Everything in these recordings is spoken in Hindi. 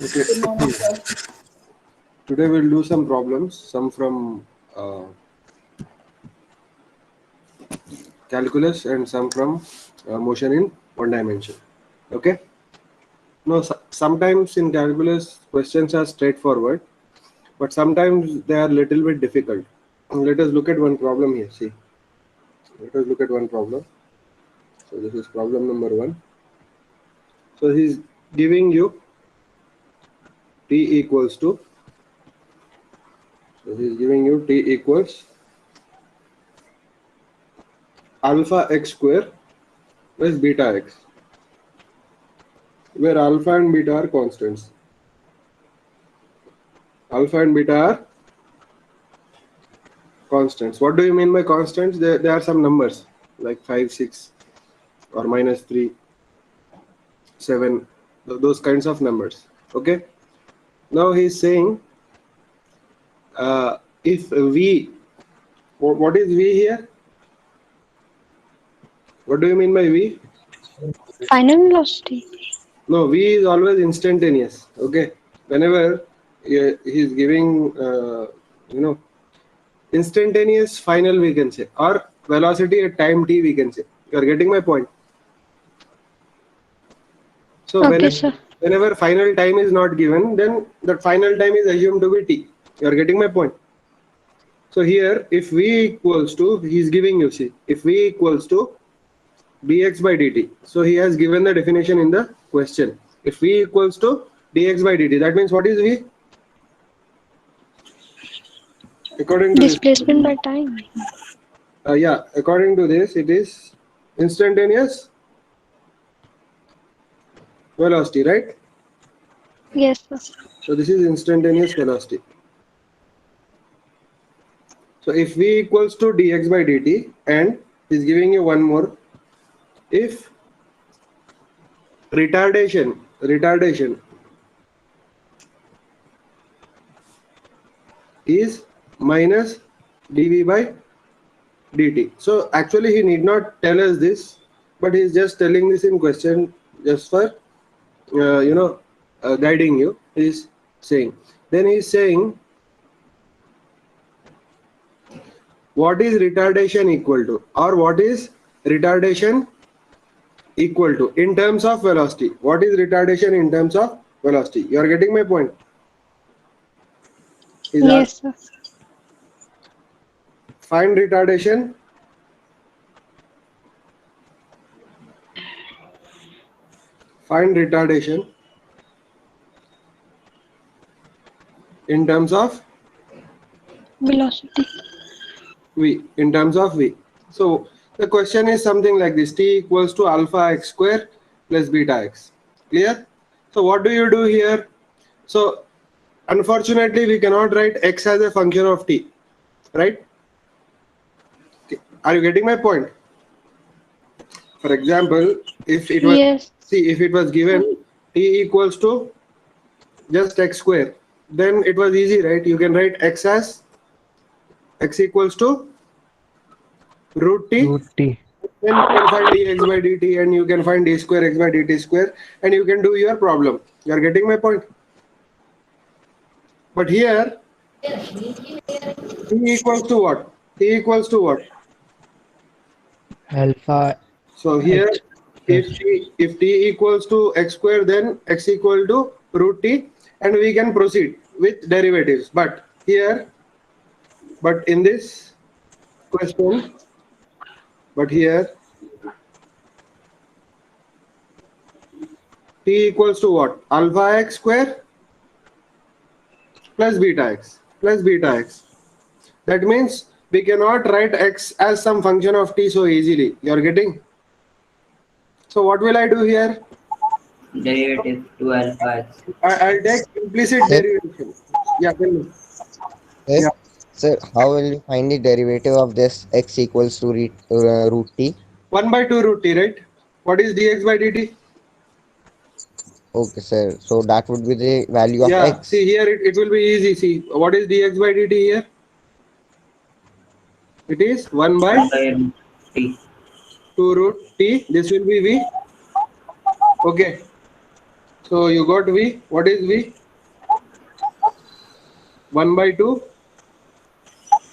Okay. Today we'll do some problems, some from calculus and some from motion in one dimension. Okay. No, sometimes in calculus questions are straightforward, but sometimes they are little bit difficult. Let us look at one problem here. See, let us look at one problem. So this is problem number 1. So he's giving you t equals to. So he's giving you t equals alpha x square plus beta x, where alpha and beta are constants. Alpha and beta are constants. What do you mean by constants? There are some numbers like 5, 6 or -3, 7, those kinds of numbers. Okay. Now he's saying if v, what is v here? What do you mean by v? Final velocity. No, v is always instantaneous. Okay. Whenever he's giving, instantaneous final, we can say, or velocity at time t, we can say. You are getting my point. So Okay, sir. whenever final time is not given, then that final time is assumed to be t. You are getting my point. So here, if v equals to, he's giving you, see, if v equals to dx by dt. So he has given the definition in the question. If v equals to dx by dt, that means what is v? According to Displacement by time. yeah, according to this, it is instantaneous velocity, right? Yes, sir. So this is instantaneous velocity. So if v equals to dx by dt, and he's giving you one more, if retardation is minus dv by dt. So actually he need not tell us this, but he's just telling this in question just for guiding you. He's saying, then he's saying, what is retardation equal to, or what is retardation equal to in terms of velocity? What is retardation in terms of velocity? You are getting my point? He's Yes, sir. find retardation in terms of Velocity. v, in terms of v. So the question is something like this: t equals to alpha x square plus beta x. Clear? So what do you do here? So unfortunately we cannot write x as a function of t, right? Are you getting my point? For example, if it was, Yes. see, if it was given t equals to just x square, then it was easy, right? You can write x as x equals to root t. Root T. Then you can find dx by dt, and you can find d square x by dt square, and you can do your problem. You are getting my point? But here, t equals to what? T equals to what? Alpha So here, X if t equals to x square, then x equal to root t, and we can proceed with derivatives. But here, but in this question, but here, t equals to what? Alpha x square plus beta x plus beta x. That means we cannot write x as some function of t so easily. You are getting? So what will I do here? Derivative to alpha x. I'll take implicit Sir, derivation. Yeah, tell me. sir, Yeah. sir, how will you find the derivative of this x equals to root t? 1 by 2 root t, right? What is dx by dt? Okay, sir. So that would be the value of Yeah, see x. here it will be easy. See, what is dx by dt here? It is 1 by 1 by root t. 2 root t. This will be v. Okay. So you got v. What is v? 1 by 2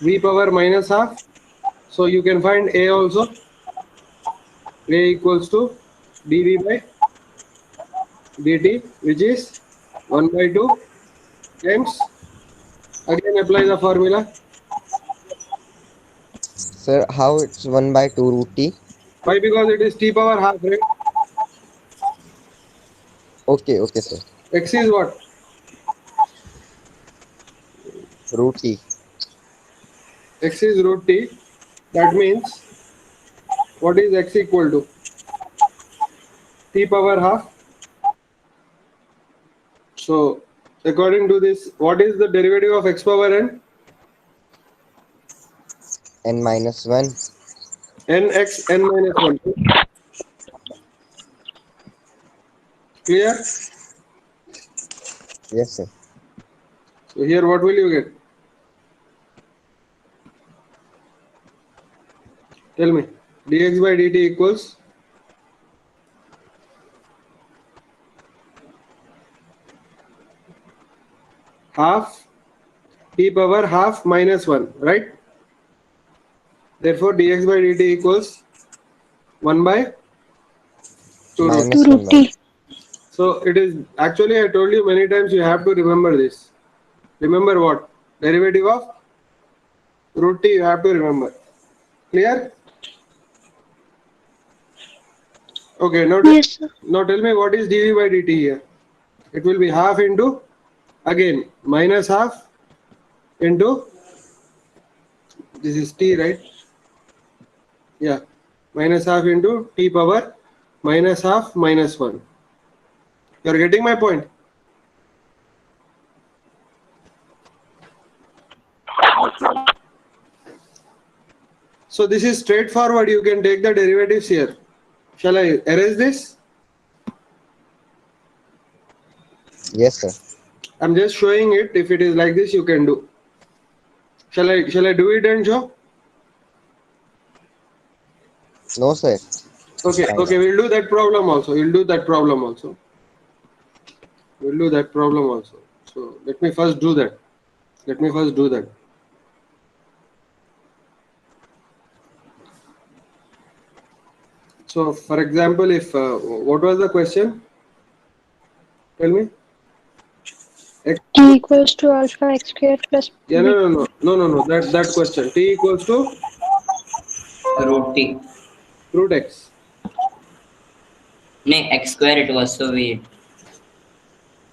v power minus half. So you can find a also. A equals to dv by dt, which is 1 by 2 times. Again apply the formula. Sir, how it's 1 by 2 root t? Why? Because it is t power half, right? Okay, okay, sir. X is what? Root t. X is root t. That means what is x equal to? T power half. So according to this, what is the derivative of x power n? N minus 1. Nx n minus 1. Clear? Yes, sir. So here what will you get? Tell me. Dx by dt equals half t power half minus 1, right? Therefore dx by dt equals 1 by 2 root. Minus 2 1 root by. t. So it is actually, I told you many times, you have to remember this. Remember what? Derivative of root t you have to remember. Clear? Okay, Yes, sir. now tell me what is dv by dt here. It will be half into, again, minus half into, this is t, right? Yeah, minus half into t power minus half minus 1. You are getting my point? So this is straightforward. You can take the derivatives here. Shall I erase this? Yes, sir. I'm just showing it. If it is like this, you can do. Shall I do it and show? No, sir. Okay, Fine. okay, we'll do that problem also. We'll do that problem also. We'll do that problem also. So let me first do that. Let me first do that. So for example, if what was the question? Tell me. X, T equals to alpha x squared plus yeah, no. That question. T equals to root t. root x. No, x square it was, so we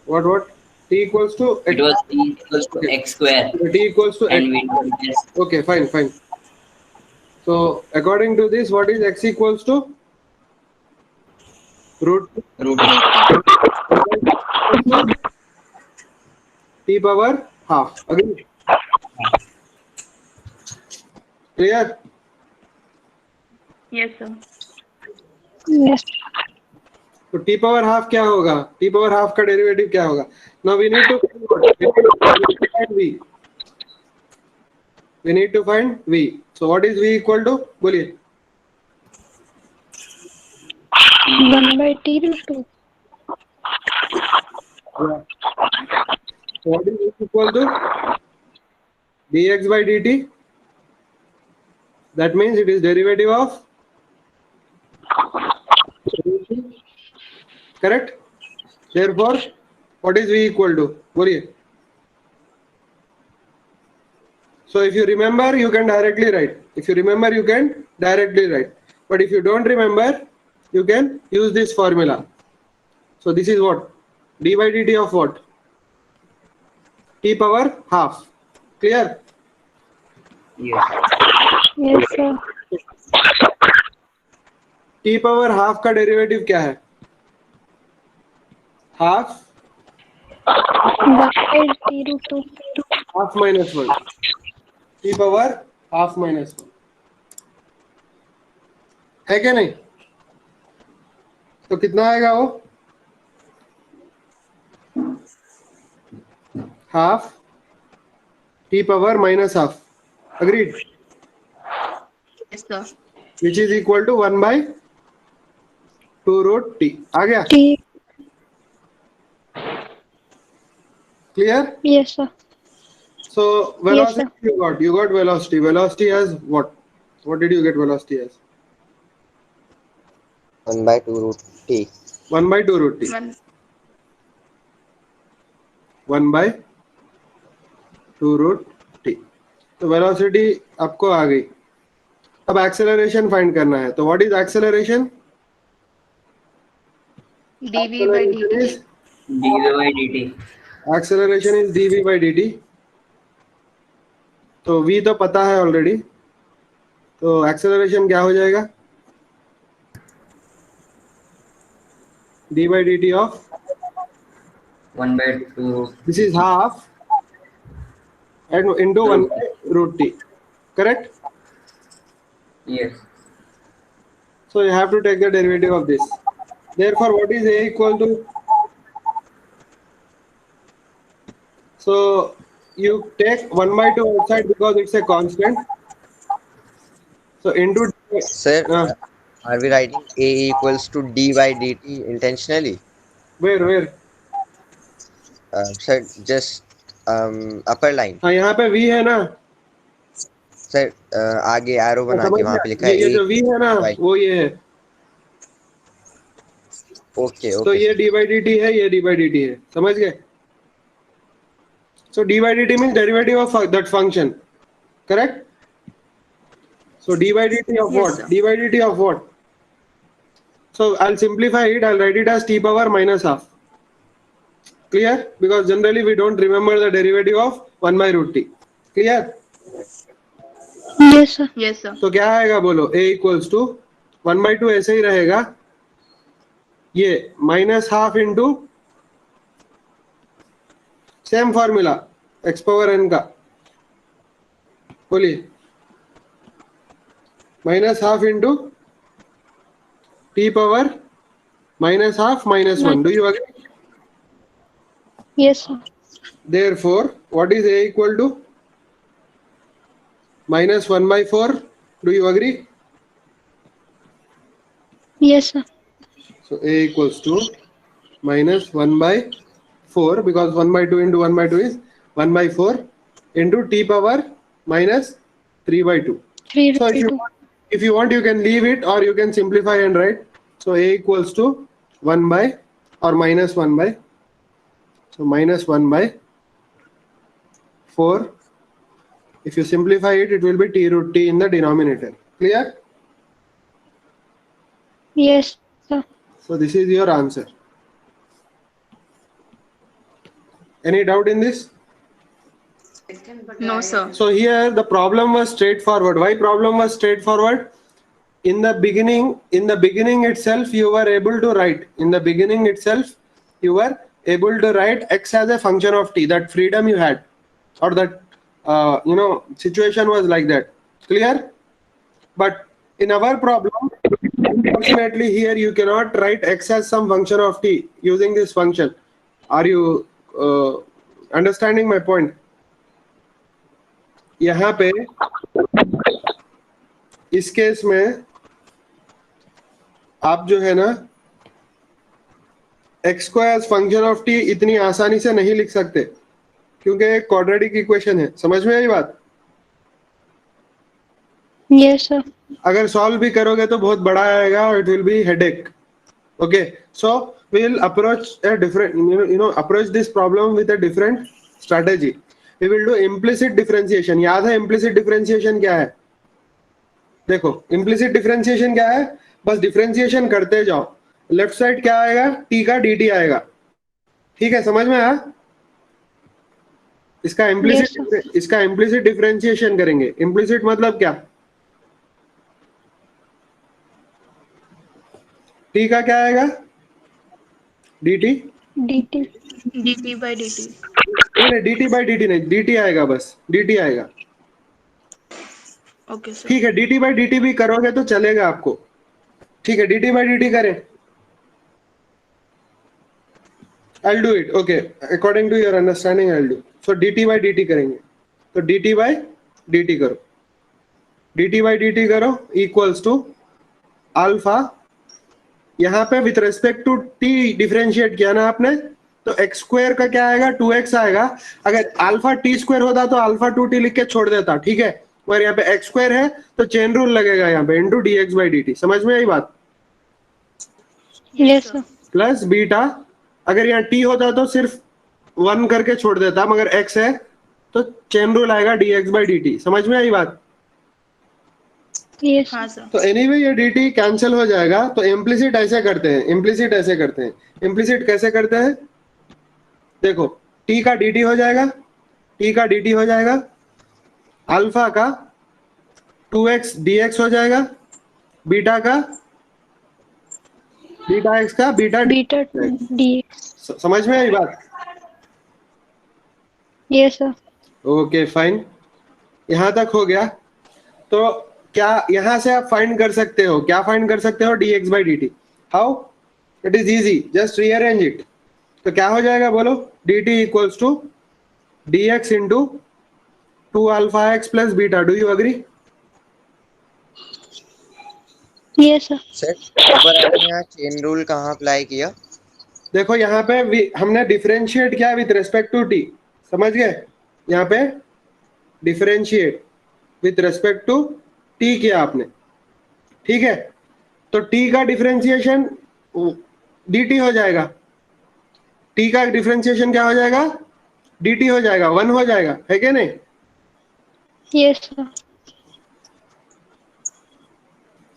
What? T equals to x. it was t equals to Okay. x square, T equals to and x. we did this Okay, fine. So according to this, what is x equals to? Root root x. t power half. Agree? Clear? Yes, sir. yes. तो t power half क्या होगा? T power half का डेरिवेटिव क्या होगा? Now we need to find v. We need to find v. So what is v equal to? बोलिए. 1 by t root 2. So what is v equal to? dx by dt. That means it is derivative of. Correct? Therefore, what is v equal to? बोलिए. So if you remember, you can directly write. If you remember, you can directly write. But if you don't remember, you can use this formula. So this is what? d by dt of what? T power half. Clear? Yes. Yes, sir. T power half का डेरिवेटिव क्या है? Half 1 by t root 2. half minus 1. T power half minus 1. है क्या नहीं? तो कितना आएगा वो? Half t power minus half. Agreed? Yes, sir. Which is equal to 1 by 2 root t. आ गया? T. Clear? Yes, sir. So Yes, velocity sir. you got velocity. Velocity as what? What did you get velocity as? 1 by 2 root t. 1 by 2 root t. One. 1 by 2 root t. तो velocity आपको आ गई. अब acceleration find करना है. तो what is acceleration? dv by Acceleration dt. is dv by dt. acceleration is dv by dt. तो v तो पता है ऑलरेडी. तो acceleration क्या हो जाएगा? d by dt of 1 by 2. this is half and into 1 by root t. Correct? Yes. So you have to take the derivative of this. Therefore, what is a equal to? So you take 1 by 2 outside because it's a constant. So into Sir, are we writing A equals to d by dt intentionally? where? Sir, just upper line. हाँ यहाँ पे v है ना. सर आगे एरो बना के वहाँ पे लिखा है ये जो v है ना y. वो ये है. ओके तो ओके ये d by dt है, ये d by dt है. समझ गए? So d by dt means derivative of that function. Correct? So d by dt of Yes, what? sir. D by dt of what? So I'll simplify it. I'll write it as t power minus half. Clear? Because generally we don't remember the derivative of 1 by root t. Clear? Yes, sir. Yes, sir. तो क्या आएगा बोलो? A equals to 1 by 2 ऐसे ही रहेगा. ये minus half into same formula x power n का. बोलिए. Minus half into t power minus half minus 1. Do you agree? Yes, sir. Therefore, what is A equal to? Minus 1 by 4. Do you agree? Yes, sir. So A equals to minus 1 by 4 because 1 by 2 into 1 by 2 is 1 by 4 into t power minus 3 by 2. 3 So root 2. if you want, you can leave it or you can simplify and write. So A equals to 1 by or minus 1 by. So minus 1 by 4. If you simplify it, it will be t root t in the denominator. Clear? Yes, sir. So this is your answer. Any doubt in this? No, sir. So here the problem was straightforward. Why problem was straightforward? In the beginning itself, you were able to write. In the beginning itself, you were able to write x as a function of t. That freedom you had, or that situation was like that. Clear? But in our problem, unfortunately, here you cannot write x as some function of t using this function. Are you understanding my point? यहाँ पे इस केस में आप जो है ना x को एज फंक्शन ऑफ t इतनी आसानी से नहीं लिख सकते क्योंकि एक क्वाड्रेटिक इक्वेशन है. समझ में आई बात? Yes, sir. अगर सॉल्व भी करोगे तो बहुत बड़ा आएगा और it will be headache. Okay, so we will approach a different approach this problem with a different strategy. We will do implicit differentiation. याद है इम्प्लिसिट डिफरेंशिएशन क्या है? देखो इम्प्लिसिट डिफरेंशिएशन क्या है? बस डिफरेंशिएशन करते जाओ. लेफ्ट साइड क्या आएगा? t का dt आएगा. ठीक है, समझ में आया? इसका इम्प्लिसिट डिफरेंशिएशन करेंगे. इम्प्लिसिट मतलब क्या? t का क्या आएगा? dt. dt. dt by dt. नहीं, dt by dt नहीं, dt आएगा, बस dt आएगा. Okay, sir. ठीक है, dt by dt भी करोगे तो चलेगा आपको. ठीक है, dt by dt करें. I'll do it. Okay, according to your understanding, I'll do. So dt by dt करेंगे. तो dt by dt करो. dt by dt करो equals to अल्फा. यहाँ पे with respect to t differentiate किया ना आपने, तो एक्स स्क्वायर का क्या आएगा, 2x आएगा। अगर अल्फा टी स्क्वायर होता तो अल्फा 2t लिख के छोड़ देता, ठीक है। और यहाँ पे एक्स स्क्वायर है तो चेन रूल लगेगा यहाँ पे, इंटू dx बाई dt। समझ में आई बात? Yes, sir. प्लस बीटा, अगर यहाँ t होता तो सिर्फ 1 करके छोड़ देता, मगर x है तो चेन रूल आएगा dx बाई dt। समझ में आई बात? Yes, हाँ sir. सर। तो एनीवे ये dt कैंसिल हो जाएगा। तो इम्प्लिसिट ऐसे करते हैं, इम्प्लिसिट ऐसे करते हैं। इम्प्लिसिट कैसे करते हैं? देखो, t का dt हो जाएगा, t का dt हो जाएगा, अल्फा का 2x dx हो जाएगा, बीटा का बीटा x का बीटा Beta D. समझ में आई बात? Yes, sir. ओके फाइन, यहां तक हो गया। तो क्या यहां से आप फाइंड कर सकते हो, क्या फाइंड कर सकते हो? dx by dt। How? It is easy, just rearrange it. तो क्या हो जाएगा बोलो? dt equals to dx into 2 alpha x plus beta. Do you agree? Yes, sir. Sir पर आपने यहाँ चेन रूल कहाँ अप्लाई किया? देखो यहाँ पे हमने डिफरेंशिएट किया विथ रेस्पेक्ट टू t। समझ गए? यहाँ पे differentiate with respect to t किया आपने, ठीक है। तो t का डिफरेंशिएशन dt हो जाएगा, t का डिफरेंशिएशन क्या हो जाएगा? dt हो जाएगा, 1 हो जाएगा, है क्या नहीं? Yes, sir.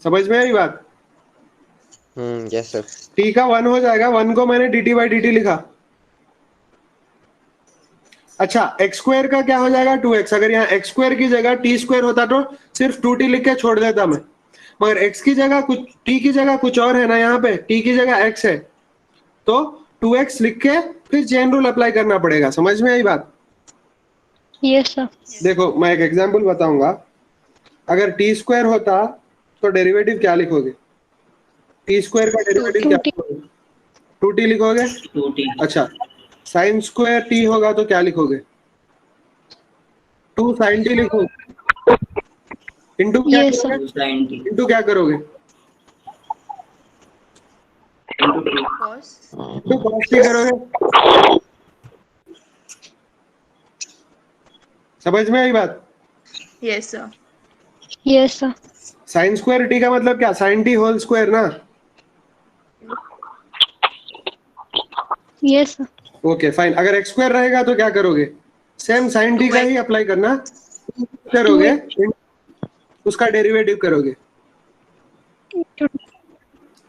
समझ में आई बात? Yes sir. t का 1 हो जाएगा, 1 को मैंने dt बाई dt लिखा। अच्छा, एक्स स्क्वायर का क्या हो जाएगा? 2x। अगर यहाँ एक्स स्क्वायर की जगह टी स्क्वायर होता तो सिर्फ 2t लिख के छोड़ देता मैं, मगर x की जगह कुछ, t की जगह कुछ और है ना, यहाँ पे t की जगह x है, तो 2x लिख के फिर चेन रूल अप्लाई करना पड़ेगा। समझ में आई बात? Yes, sir. देखो मैं एक एग्जांपल बताऊंगा। अगर टी स्क्वायर होता तो डेरिवेटिव क्या लिखोगे? टी स्क्वायर का डेरिवेटिव क्या 2t. लिखोगे? 2t लिखोगे। 2t अच्छा, साइन स्क्वायर टी होगा तो क्या लिखोगे? 2 साइन टी लिखोगे। इंटू क्या Yes, sir. करोगे? 2 sin t इंटू क्या करोगे? into t cos. Into cos T करोगे। समझ में आई बात? Yes sir. Yes, sir. Sine square T का मतलब क्या? साइन टी होल स्क्वायर ना। Yes, sir. Okay fine. अगर एक्स स्क्वायर रहेगा तो क्या करोगे? सेम साइन टी का ही अप्लाई करना, करोगे, उसका डेरिवेटिव करोगे।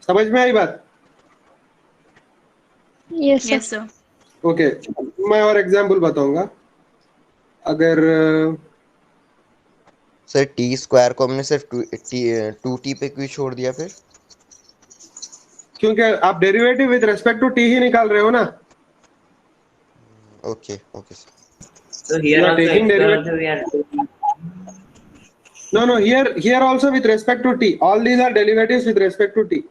समझ में आई बात? Yes, sir. Yes sir. Okay, मैं और एग्जांपल बताऊंगा। अगर सर टी स्क्वायर को हमने सिर्फ 2t पे क्यों छोड़ दिया फिर? क्योंकि आप derivative with respect to T ही निकाल रहे हो ना। Okay okay sir. so here You are also taking x derivative. also we are No, here also with respect to t. All these are derivatives with respect to t.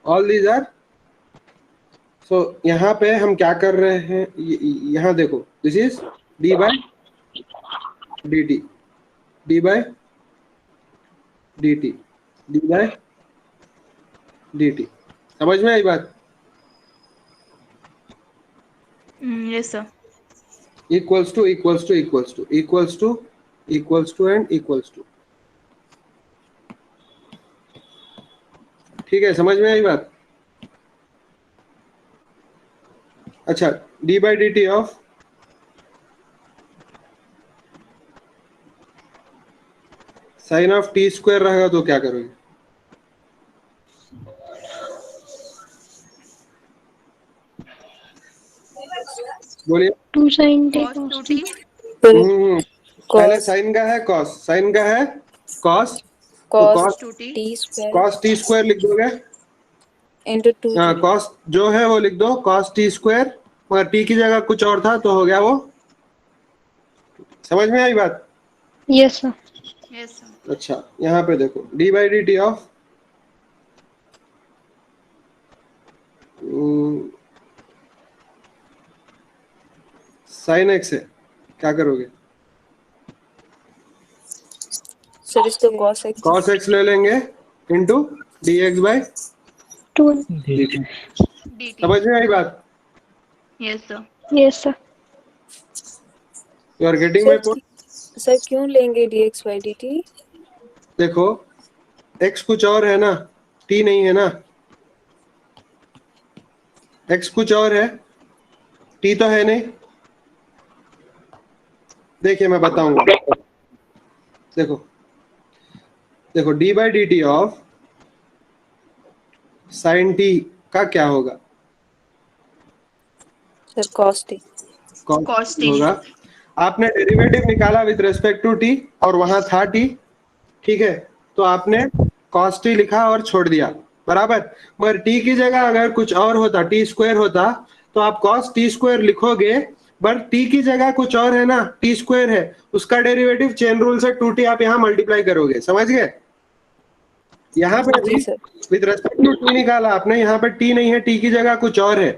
All these are. So यहाँ पे हम क्या कर रहे हैं? यहाँ देखो, this is d by dt, d by dt, d by dt। समझ में आई बात? Yes sir. Equals to equals to equals to equals to equals to and equals to। ठीक है, समझ में आई बात? अच्छा, d by dt of sine of T square रहेगा तो क्या करोगे? बोलिए। 2 sin t cos cos 2t। t. पहले साइन का है कॉस, साइन का है कॉस, तो cos cos 2t। t square cos T square लिख दोगे। into 2 हाँ, कॉस जो है वो लिख दो, कॉस टी स्क्वायर, मगर टी की जगह कुछ और था तो हो गया वो। समझ में आई बात? Yes, sir. Yes sir. अच्छा, यहाँ पे देखो D by D T of sine x है, क्या करोगे? so इसको cos x कॉस एक्स ले लेंगे into D x by 2. dt। समझ में आई बात? Yes, sir. Yes, sir. You are getting my point? Sir क्यों लेंगे dx by dt? देखो x कुछ और है ना, t नहीं है ना, x कुछ और है, t तो है नहीं। देखिए मैं बताऊंगा, देखो देखो D by D T of sine T का क्या होगा? Sir cos t. Cos t. होगा। आपने डेरिवेटिव निकाला विद रेस्पेक्ट टू टी और वहां था टी, ठीक है, तो आपने cos t लिखा और छोड़ दिया, बराबर। मगर t की जगह अगर कुछ और होता, टी स्क्वायर होता, तो आप cos t स्क्वायर लिखोगे, बट t की जगह कुछ और है ना, टी स्क्वायर है, उसका डेरिवेटिव चेन रूल से 2t आप यहाँ मल्टीप्लाई करोगे, समझ गए? यहाँ पे जी sir. With respect to T निकाला आपने, यहाँ पे टी नहीं है, टी की जगह कुछ और है,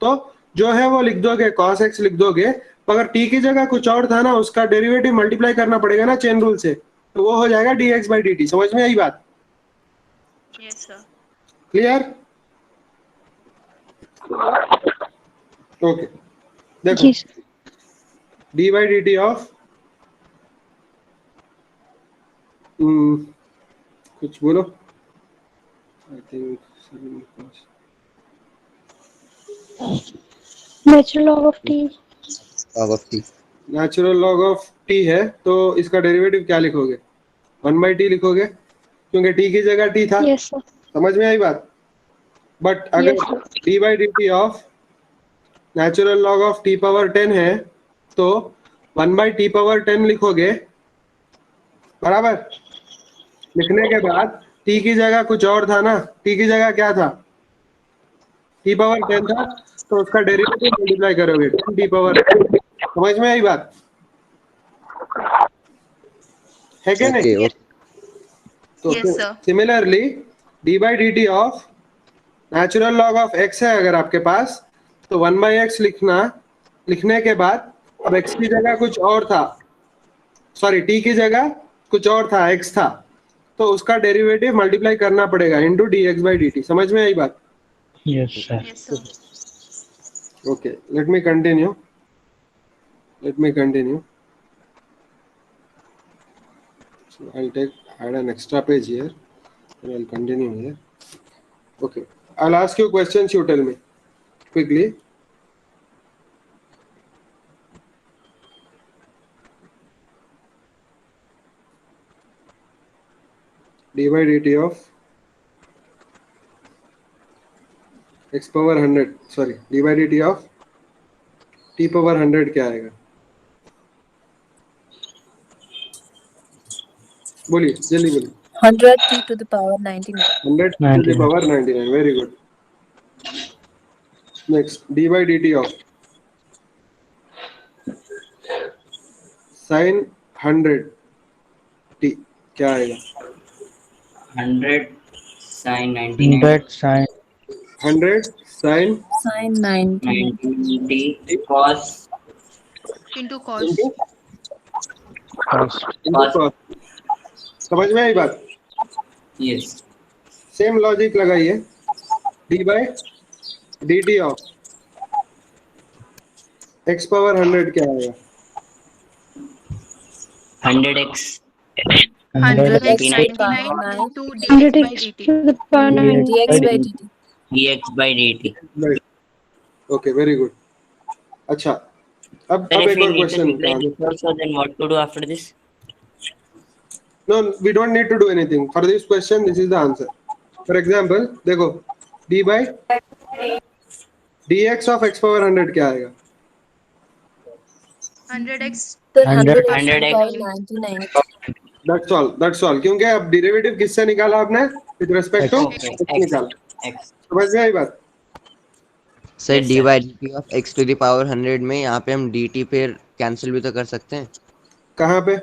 तो जो है वो लिख दोगे, cos x लिख दोगे। अगर टी की जगह कुछ और था ना, उसका डेरिवेटिव मल्टीप्लाई करना पड़ेगा ना चेन रूल से, तो वो हो जाएगा dx by dt। समझ में आई बात? Yes, sir. क्लियर? ओके, देखो जी sir. D by D T of कुछ बोलो। I think natural log of T. log of t. Natural log of T है, तो इसका डेरिवेटिव क्या लिखोगे? 1/t लिखोगे, क्योंकि t की जगह t था। Yes sir. समझ में आई बात? बट अगर Yes, sir. D by D T of natural log of t power 10 है, तो 1/t पावर 10 लिखोगे, बराबर। लिखने के बाद t की जगह कुछ और था ना, t की जगह क्या था? t पावर 10 था, तो उसका डेरिवेटिव मल्टीप्लाई करोगे 10t पावर 10। समझ में आई बात? है क्या नहीं? Okay, okay. तो Yes, sir. Similarly D by D T of natural log of x है अगर आपके पास, तो 1/x लिखना, लिखने के बाद अब x की जगह कुछ और था, सॉरी t की जगह कुछ और था, x था, तो उसका डेरिवेटिव मल्टीप्लाई करना पड़ेगा इनटू dx by dt। समझ में आई बात? Yes, sir. Yes, sir. Okay, let me continue, let me continue. So I'll add an extra page here and I'll continue here. Okay, I'll ask you questions, you tell me quickly. D by dt of x power 100, sorry, d by dt of t power 100 क्या आएगा? बोलिए, जल्दी बोलिए। 100 t to the power 99. 100 to the power 99, very good. Next, d by dt of sin 100 t क्या आएगा? 100 sin 99 100 sin 100 sin Sin 99. 90 cos Into cos. cos. cos। समझ में आई बात? yes सेम लॉजिक लगाइए, d by dt of x power 100 क्या आएगा? 100x 100x 99 99 into dx 100 by x dt. to the power 9. dx by dt. dx by dt. Okay, very good. अच्छा, अब Sir, if एक we और need to reply question. this also, then what to do after this? No, we don't need to do anything for this question. This is the answer. For example, देखो d by dx of x power 100 क्या आएगा? 100x Sir, 100 100 x to the 100x. power 99. That's all, क्योंकि अब डेरिवेटिव किससे निकाला आपने? With respect to Okay, x x निकाला। x समझ में आई बात? Sir Yes, D sir. By D T of X to the power 100 में यहाँ पे हम डी टी पे कैंसिल भी तो कर सकते हैं कहाँ पे?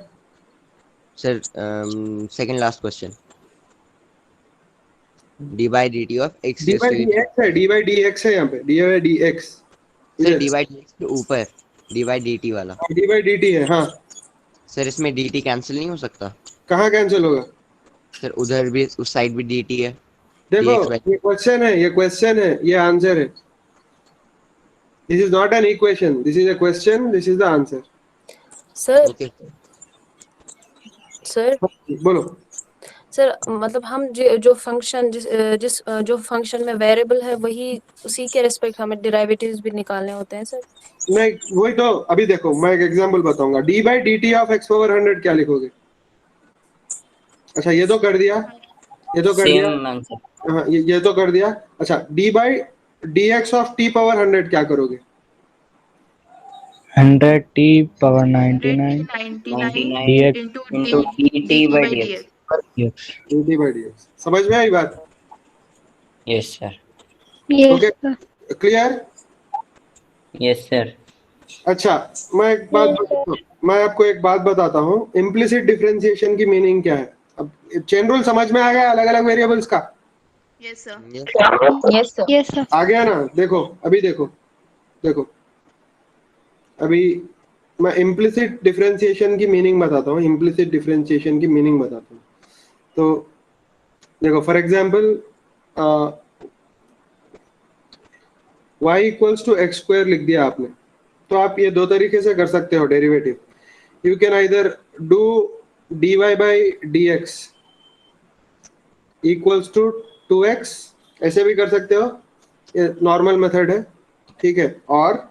Sir. Second last question, D by D T of x d by dx है, d by dx है यहाँ पे, d by dx। Sir D by d x के ऊपर डी बाई डी टी वाला, d by dt है, हाँ। सर इसमें डी टी कैंसिल नहीं हो सकता? कहाँ कैंसिल होगा? सर उधर भी उस साइड भी डी टी है। देखो dx by- ये क्वेश्चन है, ये क्वेश्चन है, ये आंसर है। This is not an equation. This is a question. This is the answer. Sir Okay. Sir बोलो. सर मतलब हम जो फंक्शन जिस जो फंक्शन में वेरिएबल है वही उसी के रिस्पेक्ट हमें डेरिवेटिव्स भी निकालने होते हैं सर. नहीं, वही तो. अभी देखो, मैं एक एग्जांपल बताऊंगा. d by dt of x power 100 क्या लिखोगे? अच्छा, ये तो कर दिया. ये तो कर दिया. Same answer. हाँ, ये तो कर दिया. अच्छा, d by dx of t power 100 क्या करोगे? 100 t power 99 99 dx into into dt by dx. dx. dt by dx. समझ में आई बात? Yes, sir. Yes, Okay. sir. Clear? Yes, sir. अच्छा, मैं आपको एक बात बताता हूँ. इम्प्लिसिट डिफरेंशिएशन की मीनिंग क्या है? अब चेन रूल समझ में आ गया अलग अलग वेरिएबल्स का? Yes, sir. Yes sir. Yes, sir. आ गया ना? देखो, अभी देखो अभी मैं इम्प्लिसिट डिफरेंशिएशन की मीनिंग बताता हूँ. इम्प्लिसिट डिफरेंशिएशन की मीनिंग बताता हूँ. तो देखो, for example y equals to x square लिख दिया आपने. तो आप ये दो तरीके से कर सकते हो derivative. You can either do dy by dx equals to 2x, ऐसे भी कर सकते हो. ये नॉर्मल मेथड है, ठीक है. और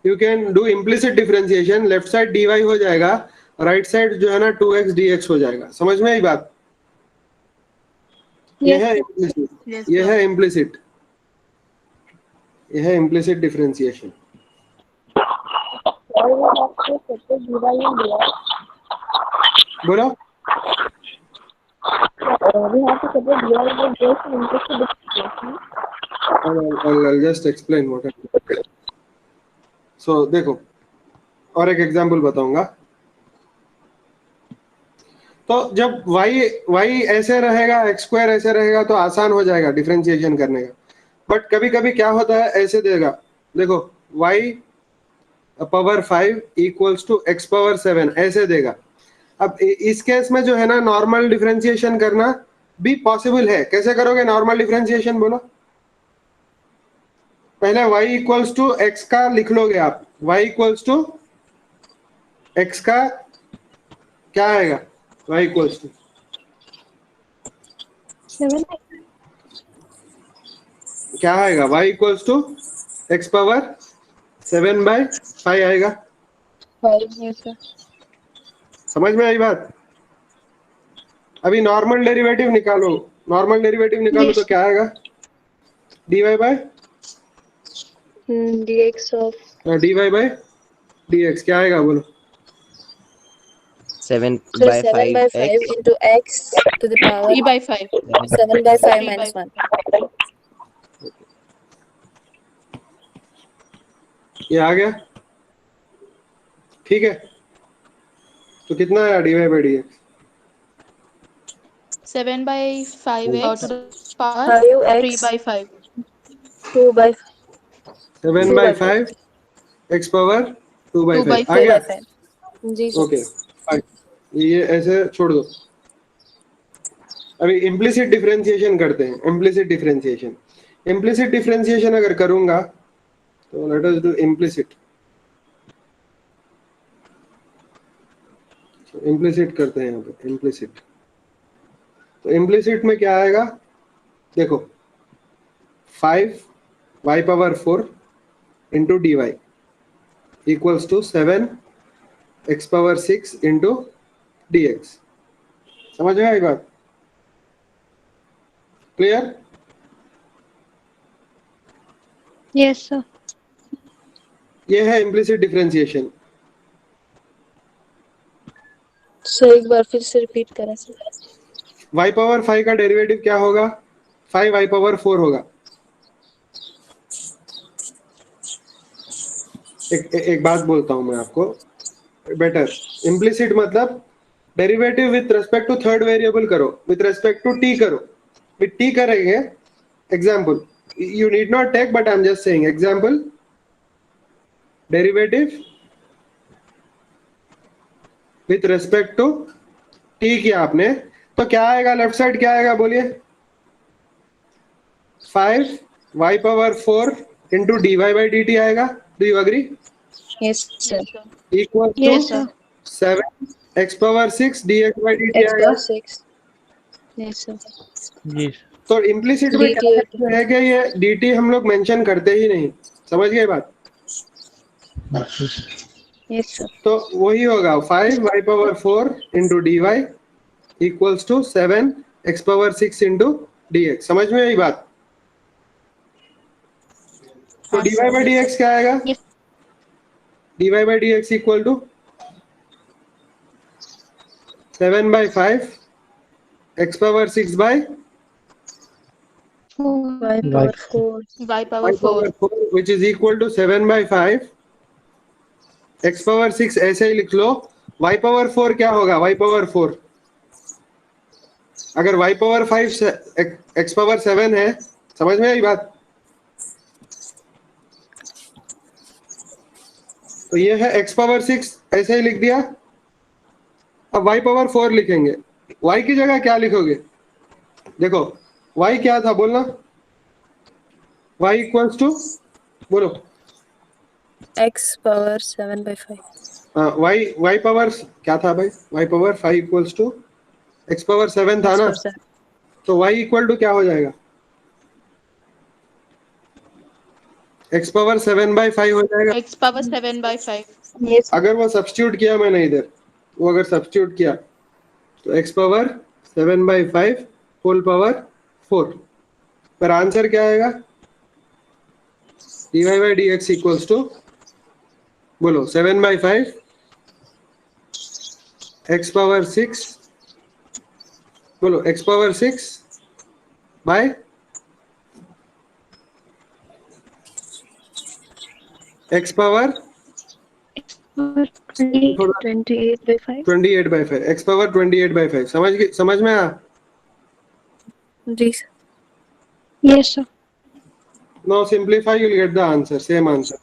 you can do implicit differentiation. Left side dy हो जाएगा, राइट साइड जो है ना 2x dx हो जाएगा. समझ में आई बात? ये Yes, है sir. इम्प्लिसिट. Yes, ये sir. है इम्प्लिसिट. ये है इम्प्लिसिट डिफरेंशिएशन. बोलो. I'll just explain what I mean. So देखो, और एक एग्जांपल बताऊंगा. तो जब y ऐसे रहेगा, x स्क्वायर ऐसे रहेगा, तो आसान हो जाएगा डिफरेंशिएशन करने का. बट कभी कभी क्या होता है, ऐसे देगा. देखो, y power 5 equals to x power 7 ऐसे देगा. अब इस केस में जो है ना, नॉर्मल डिफरेंशिएशन करना भी पॉसिबल है. कैसे करोगे नॉर्मल डिफरेंशिएशन? बोलो. पहले y इक्वल्स टू एक्स का लिख लोगे आप. y इक्वल्स टू एक्स का क्या आएगा? y equals to 7. क्या आएगा? y equals to X power 7 by 5 आएगा. 5. Yes sir. समझ में आई बात? अभी नॉर्मल डेरिवेटिव निकालो. Yes. तो क्या आएगा? dy bye Dx of dy bye dx क्या आएगा? बोलो. 7 So by 7 by 5 5x. into x to the power 3 by 5. 7 by 5 3 minus by 1. ये आ गया, ठीक है. तो कितना आया dy bye dx? 7 by 5x to the power 5x 3 by 5. 2 by 7 by 5 x power 2 by 2 by 5 आ गया. 5. जी सर. ओके, ये ऐसे छोड़ दो. अभी इम्प्लिसिट डिफरेंशिएशन करते हैं. इम्प्लिसिट डिफरेंशिएशन अगर करूंगा तो let us do implicit. Implicit करते हैं यहाँ पे. इम्प्लिसिट, तो इम्प्लिसिट में क्या आएगा? देखो, 5 y power 4 into D Y equals to 7 x power 6 into D X. समझ में आई बात? क्लियर? yes, sir. ये है इम्प्लिसिट डिफरेंशिएशन. सर एक बार फिर से रिपीट करें सर. y पावर 5 का डेरिवेटिव क्या होगा? 5y पावर 4 होगा. एक बात बोलता हूं मैं आपको बेटर. इम्प्लिसिट मतलब derivative with respect to third variable करो, विथ रेस्पेक्ट टू t करो. विथ t करेंगे. Example, you need not take, but I'm just saying example. Derivative with respect to t किया आपने, तो क्या आएगा? लेफ्ट साइड क्या आएगा? बोलिए. 5 y power 4 into dy by dt आएगा. Do you agree? Yes, sir. Equals to Yes, sir. 7 x power 6 dx by dt X आएगा. power 6. Yes, sir. जी तो इम्प्लिसिट में क्या dt है कि ये dt हम लोग मेंशन करते ही नहीं. समझ गए बात? Yes, sir. तो वही होगा 5 y power 4 into dy equals to 7 x power 6 into dx. समझ में आई बात? तो dy by dx क्या आएगा? Yes. dy by dx equal to 7 by 5 x power 6 by Y Y. power 4. Y y power 4. power 4 which is equal to 7 by 5 x power 6. ऐसे ही लिख लो. y power 4 क्या होगा? y power 4 अगर y power 5 x power 7 है. समझ में आई बात? तो ये है x power 6. ऐसे ही लिख दिया. अब y power 4 लिखेंगे. y की जगह क्या लिखोगे? देखो y क्या था बोलना. y equals to बोलो. X power 7 by 5. y power क्या था भाई? y power 5 equals to x power 7 था X ना. power 7. तो y इक्वल टू क्या हो जाएगा? x पावर 7 by 5 हो जाएगा. X power 7 by 5. Yes. अगर वो सब्स्टिट्यूट किया मैंने इधर, वो अगर सब्स्टिट्यूट किया तो x power 7 by 5 whole power 4. पर आंसर क्या आएगा? dy by dx equals to बोलो 7 by 5 x पावर 6 बोलो x power 6 by x power 28 by 5. 28 by 5 x power 28 by 5. समझ में आया? जी sir. Yes, sir. Now simplify, you'll get the answer, same answer.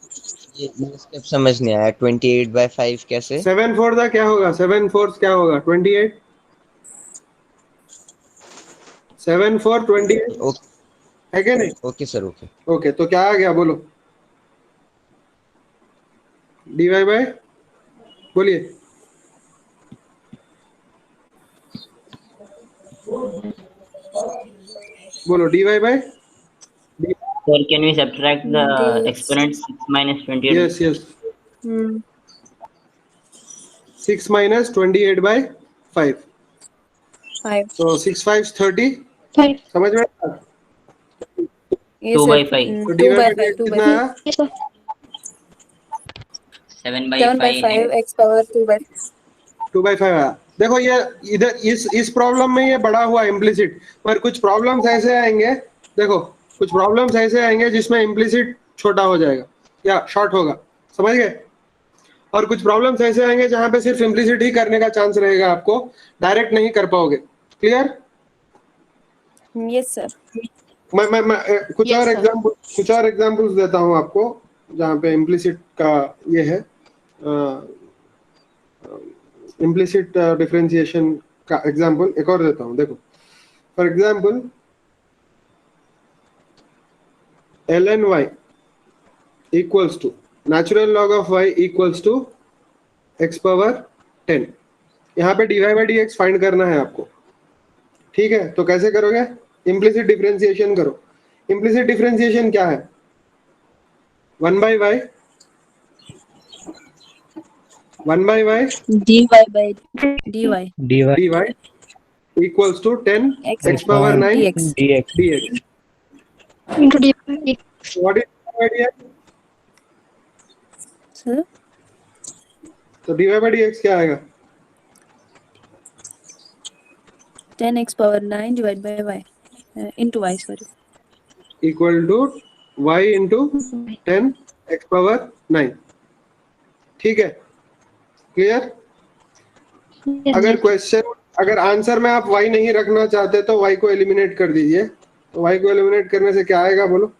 ये स्टेप समझ नहीं आया. 28 by 5 कैसे? 7 4 का क्या होगा? 7 4 क्या होगा? 28. 7 4 28 ओके है क्या नहीं? Okay sir. ओके ओके तो क्या आ गया बोलो? dy by बोलिए. बोलो dy by Sir, can we subtract the Yes. exponent 6 minus 28? yes yes Hmm. 6 minus 28 by 5. 5. So 6 5 30. 5. समझ में आया? Yes, 2 sir. by 5. तो 2 dy by by 5. dx 2 by कितना 5. आया? Yes, sir. 7 by 7 by 5. 5. X power 2 by 5. 2 by 5 आया. देखो ये इधर इस प्रॉब्लम में ये बड़ा हुआ इम्प्लिसिट. पर कुछ प्रॉब्लम्स ऐसे आएंगे. देखो कुछ प्रॉब्लम्स ऐसे आएंगे जिसमें इम्प्लिसिट छोटा हो जाएगा या शॉर्ट होगा. समझ गए? और कुछ प्रॉब्लम्स ऐसे आएंगे जहां पे सिर्फ इम्प्लिसिट ही करने का चांस रहेगा. आपको डायरेक्ट नहीं कर पाओगे. क्लियर? Yes, sir. मैं कुछ Yes, और sir. एग्जांपल्स देता हूं आपको जहां पे इम्प्लिसिट का ये है. इम्प्लिसिट डिफरेंशिएशन का एग्जांपल एक और देता हूं. देखो for example ln y equals to natural log of y equals to x power 10. यहाँ पे dy by dx फाइंड करना है आपको. ठीक है? तो कैसे करोगे? इम्प्लिसिट डिफरेंशिएशन करो. इम्प्लिसिट डिफरेंशिएशन क्या है? 1 by y dy by dy. dy equals to 10 X x power 9 dx. dx. dx. Into d. What is the idea? Sir. तो dy by dx क्या आएगा? 10x power 9 divided by y. Into y, sorry. Equal to y into 10 x power 9. ठीक है? क्लियर? Yes, अगर sir. क्वेश्चन अगर आंसर में आप y नहीं रखना चाहते तो y को एलिमिनेट कर दीजिए. तो y को एलिमिनेट करने से क्या आएगा बोलो?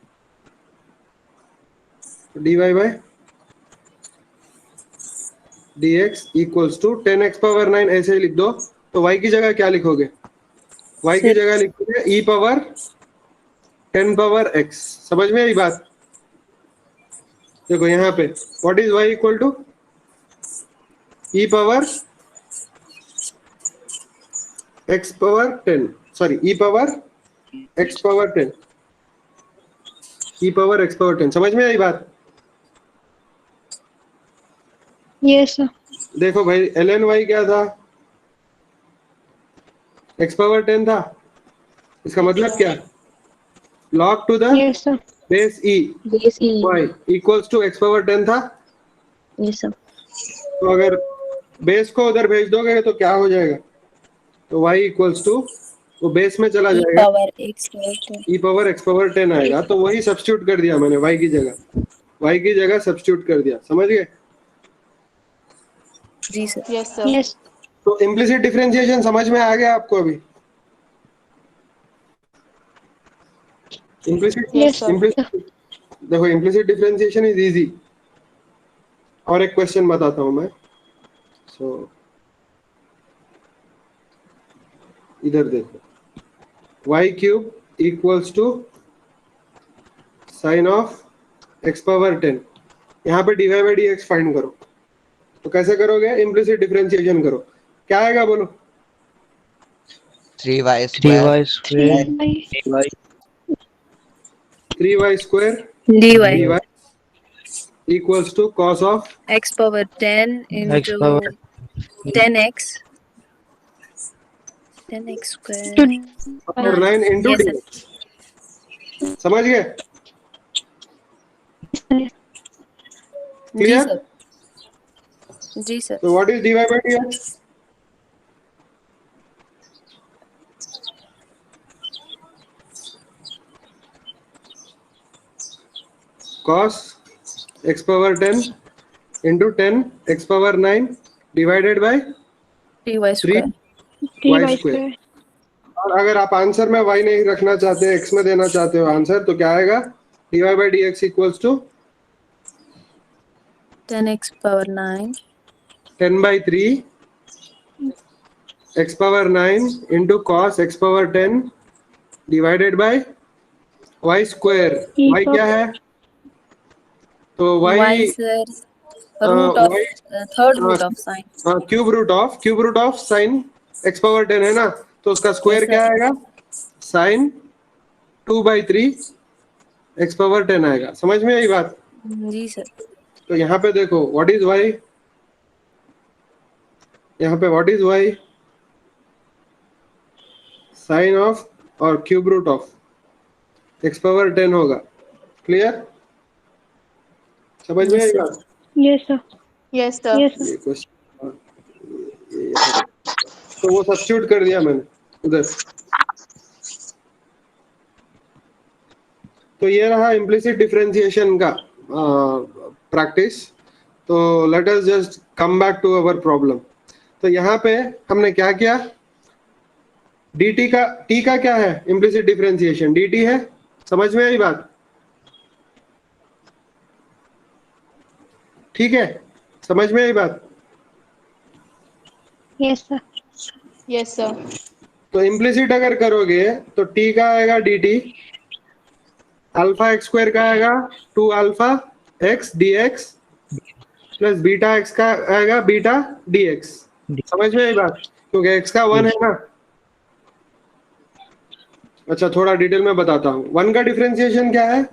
dy by dx equals to 10x power 9 ऐसे ही लिख दो. तो y की जगह क्या लिखोगे? y की Six. जगह लिखोगे e पावर 10 पावर x। समझ में आई बात? देखो यहाँ पे what is y equal to e power x power 10, sorry e power x power 10, e power x power 10। समझ में आई बात? Yes, sir. देखो भाई ln y क्या था? x पावर 10 था। इसका मतलब क्या? log to the Yes, sir. Base e Base E. y equals to x power 10 था। Yes, sir. तो अगर बेस को उधर भेज दोगे तो क्या हो जाएगा? तो y इक्वल्स टू वो बेस में चला जाएगा, power x power e power x power 10 आएगा। तो वही सब्स्टिट्यूट कर दिया मैंने y की जगह सब्स्टिट्यूट कर दिया। समझ गए? जी सर। Yes, sir. Yes. तो इम्प्लिसिट डिफरेंशिएशन समझ में आ गया आपको अभी? Implicit Yes, sir. देखो इम्प्लिसिट डिफरेंशिएशन इज इजी। और एक क्वेश्चन बताता हूं मैं। सो इधर देखो, y cube equals to sine of x power 10। यहाँ पे dy बाई dx फाइंड करो। तो कैसे करोगे? इम्प्लिसिट डिफरेंशिएशन करो। क्या आएगा बोलो? 3y 3y square square 3y. 3y square dy equals to cos of x power 10 x into power 10x square power 9 into Yes, sir. dx। समझ गए? जी क्लियर? सर। जी सर। तो what is dy by dx? cos x power 10 into 10 x power 9 divided by dy 3 square y square। और अगर आप आंसर में y नहीं रखना चाहते, x में देना चाहते हो आंसर, तो क्या आएगा? dy by dx equals to 10x power 9 10 by 3 x power 9 into cos x power 10 divided by y square। y क्या है? तो y y sir root of third root of sin cube root of sine x power 10 है ना, तो उसका स्क्वायर Yes, sir. क्या आएगा? साइन 2 by 3 x पावर 10 आएगा। समझ में आई बात? जी सर। तो यहाँ पे देखो व्हाट इज y, यहाँ पे what is y? Sine of और cube root of x power 10 होगा। क्लियर? समझ में आई बात? Yes, sir. Yes, sir. Yes, sir. ये क्वेश्चन तो वो सब्स्टिट्यूट कर दिया मैंने उधर। तो ये रहा इम्प्लिसिट डिफरेंशिएशन का प्रैक्टिस। तो let us just come back to our problem. तो यहाँ पे हमने क्या किया? dt का t का क्या है? इम्प्लिसिट डिफरेंशिएशन dt है। समझ में आई बात? ठीक है, समझ में आई बात? Yes, sir. Yes, sir. तो इम्प्लिसिट अगर करोगे तो t का आएगा dt, अल्फा x स्क्वायर का आएगा 2 alpha x dx plus beta x का आएगा बीटा dx। समझ में आई बात? क्योंकि x का 1 है ना। अच्छा थोड़ा डिटेल में बताता हूँ। 1 का डिफरेंशिएशन क्या है?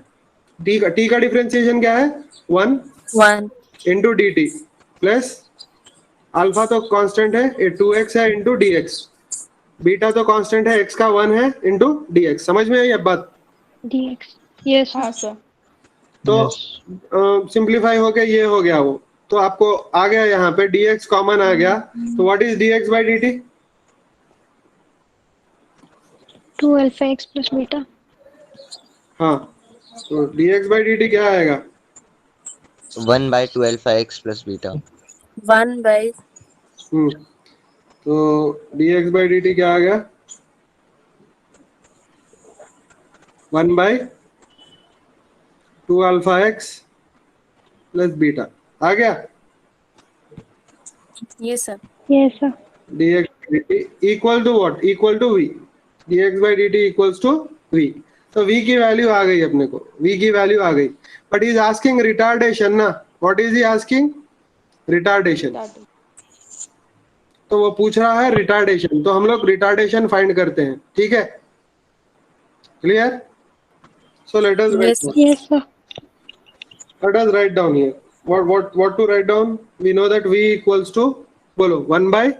t का डिफरेंशिएशन क्या है? 1 into D T plus alpha तो कांस्टेंट है, ये 2x है इंटू डी एक्स। बीटा तो कांस्टेंट है, x का 1 है इंटू डी एक्स। समझ में आई अब बात? dx. Yes, sir. हाँ, sir. तो सिंप्लीफाई हो गया, ये हो गया वो। तो आपको आ गया यहाँ पे dx कॉमन आ गया। तो what is dx by dt? 2 alpha x plus beta. हाँ, तो dx बाई dt क्या आएगा? 1 by 2 alpha x plus beta 1 by तो dx बाई dt क्या आ गया? 1 by 2 alpha x plus beta आ गया। yes sir Yes, sir. dx by dt equal to what? Equal to v। dx by dt equals to v। तो v की वैल्यू आ गई अपने को, v की वैल्यू आ गई, बट इज आस्किंग रिटार्डेशन ना, what is he asking? Retardation. तो वो पूछ रहा है रिटार्डेशन, तो हम लोग रिटार्डेशन फाइंड करते हैं, ठीक है, clear? So let us Yes, sir. Yes, sir. let us write down here, what to write down? We know that v equals to, bolo, 1 by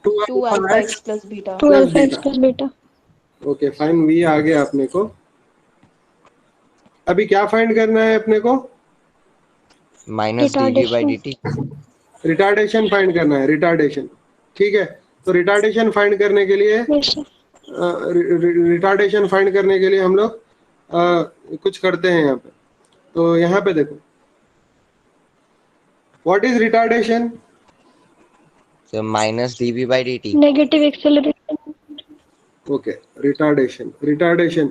2 2 alpha alpha x x plus beta. 2 plus alpha x beta. plus beta. Okay fine, v आ गया अपने को। अभी क्या फाइंड करना है अपने को? Minus dv by dt। Retardation find करना है, रिटार्डेशन, ठीक है। तो रिटार्डेशन फाइंड करने के लिए Yes, sir. रिटार्डेशन फाइंड करने के लिए हम लोग कुछ करते हैं यहाँ पे। तो यहाँ पे देखो, what is retardation? So minus dv by dt। Negative acceleration. Okay, retardation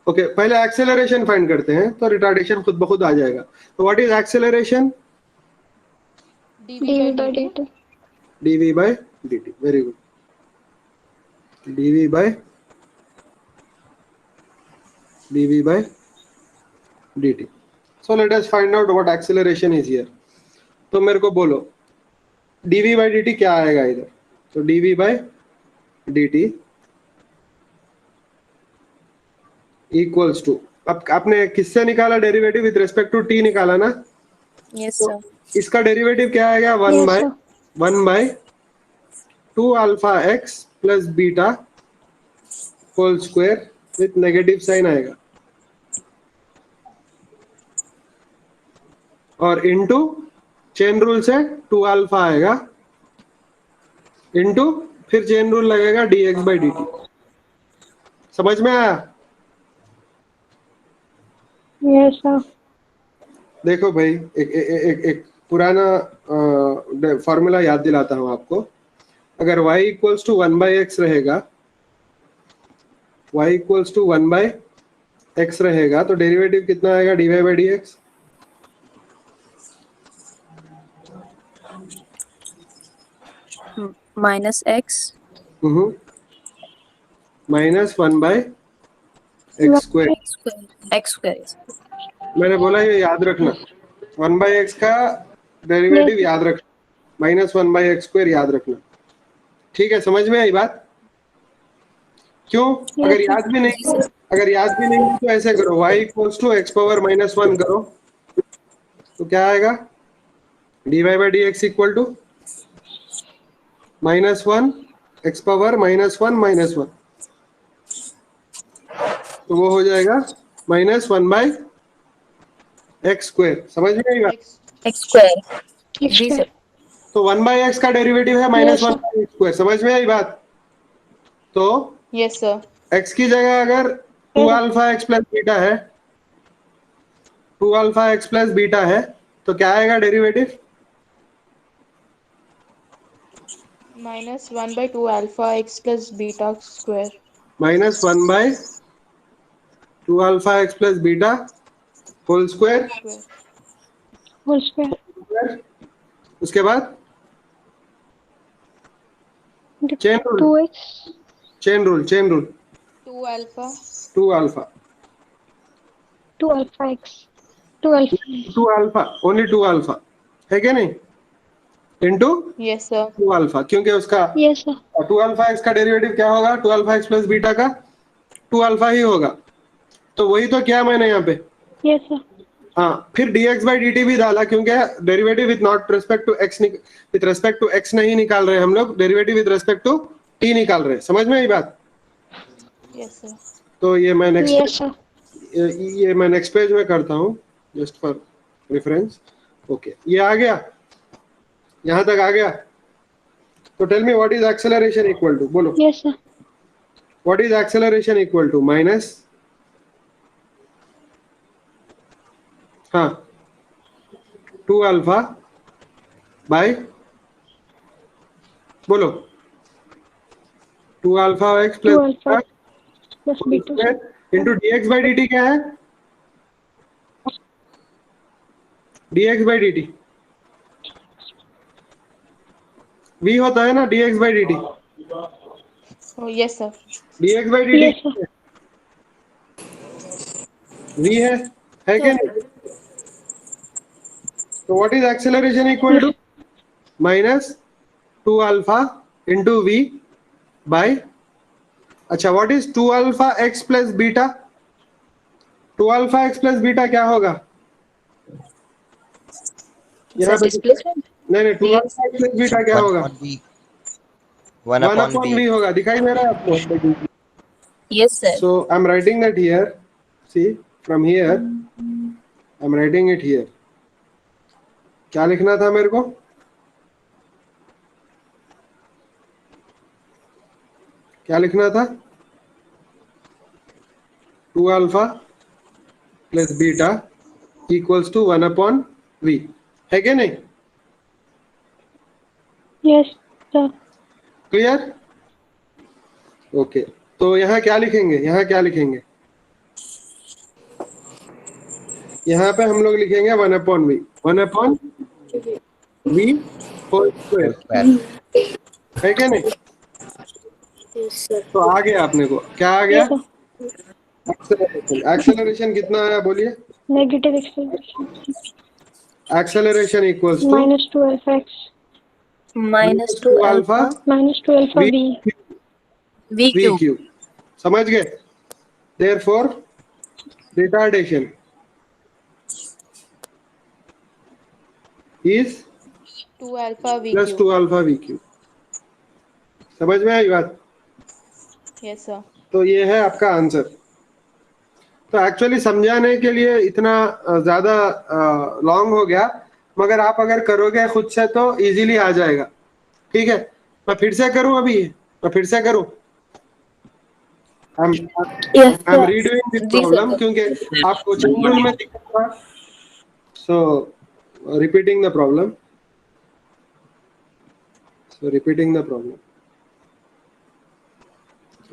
okay, पहले एक्सेलरेशन फाइंड करते हैं, तो रिटार्डेशन खुद ब खुद आ जाएगा। तो what is acceleration? dv dv by by dt. dt. dv by dt, very good, dv by dt। So let us find out what acceleration is here। तो मेरे को बोलो dv by dt क्या आएगा इधर? तो dv by dt equals to, अब आपने किससे निकाला derivative? With respect to t निकाला ना? yes, तो sir. इसका डेरिवेटिव क्या आएगा? Yes, sir. 1 by 2 alpha x plus beta whole square with negative sign आएगा, और इनटू चेन रूल से 2 अल्फा आएगा, इनटू फिर चेन रूल लगेगा dx by dt। समझ में आया? Yes, sir. देखो भाई, एक पुराना फॉर्मूला याद दिलाता हूं आपको। अगर y equals to 1 by x रहेगा, y equals to 1 by x रहेगा, तो डेरिवेटिव कितना आएगा? dy by dx। Minus x. Minus 1 by x square. X square. X square. Yes. मैंने बोला ये याद रखना, 1 by x का डेरिवेटिव Yes. याद रखना, माइनस 1 by x स्क्वायर याद रखना, ठीक है? समझ में आई बात? क्यों? अगर याद भी नहीं तो ऐसे करो, y equals to x power minus 1 करो, तो क्या आएगा? dy by dx equal to minus 1 x power minus 1, तो वो हो जाएगा माइनस 1 by x स्क्वायर। समझ में आई बात? X square. X जी square. सर. तो 1 by x का डेरिवेटिव है minus Yes, 1 by x square. समझ में आई बात? तो Yes, sir. x की जगह अगर 2 अल्फा x प्लस बीटा है, 2 अल्फा x प्लस बीटा है, तो क्या आएगा derivative? Minus 1 by 2 alpha x plus beta square. Minus 1 by 2 alpha x plus beta whole square. Square. Whole square. उसके बाद chain rule, 2x. Chain rule 2 alpha. 2 alpha, 2 alpha x. 2 alpha. 2 alpha, only 2 alpha है क्या नहीं? Into Yes, sir. 2 अल्फा, क्योंकि उसका Yes, sir. 2 अल्फा x का डेरिवेटिव क्या होगा? 2 अल्फा x प्लस बीटा का 2 अल्फा ही होगा। तो वही तो किया मैंने यहाँ पे। Yes, sir. हाँ, फिर dx by dt भी डाला, क्योंकि derivative with not respect to x, with respect to x नहीं निकाल रहे हम लोग, derivative with respect to t निकाल रहे हैं। समझ में आई बात? Yes, sir. तो ये मैं Yes, sir. नेक्स्ट पेज में करता हूँ, जस्ट फॉर रेफरेंस। ओके, ये आ गया, यहाँ तक आ गया। तो tell me what is acceleration equal to, बोलो Yes, sir. What is acceleration equal to? Minus, हाँ, 2 अल्फा बाय, बोलो 2 alpha x 2 alpha plus plus beta. Into dx by dt क्या है? dx by dt v होता है ना, dx by dt। Oh, yes, sir. dx by dt Yes, sir. v है क्या नहीं? तो what is acceleration equal to? Minus 2 alpha into v by, अच्छा what is 2 alpha x plus beta? 2 alpha x plus beta क्या होगा? यहाँ सर पे डिस्प्लेसमेंट नहीं 2 alpha x plus beta क्या होगा? 1 1 upon upon b. v होगा, दिखाई दे रहा है आपको? Yes sir So I'm writing that here. See, from here I'm writing it here. क्या लिखना था मेरे को? क्या लिखना था? 2 alpha plus beta equals to 1 upon v. है क्या नहीं? Yes, sir. क्लियर? ओके, तो यहाँ क्या लिखेंगे? यहाँ क्या लिखेंगे? यहाँ पे हम लोग लिखेंगे 1 upon v. 1 upon v whole square. है क्या नहीं? तो आ गया अपने को, क्या आ गया? Yes, sir. एक्सेलरेशन. एक्सेलरेशन कितना आया बोलिए? Negative acceleration. Acceleration equals to Minus 2 alpha x. Minus 2 alpha Minus 2 alpha v. V v cube क्यूब. समझ गए? Therefore retardation is 2 alpha v plus cube. 2 alpha v cube. समझ में आई बात? Yes, sir. तो ये है आपका आंसर. तो एक्चुअली समझाने के लिए इतना ज्यादा लॉन्ग हो गया, मगर आप अगर करोगे खुद से तो इजीली आ जाएगा. ठीक है, मैं फिर से करूं? अभी मैं फिर से करूं? आई एम रीडूइंग दिस जी, प्रॉब्लम सर. क्योंकि आप कोचिंग रूम में दिक्कत था. So repeating the problem. So repeating the problem.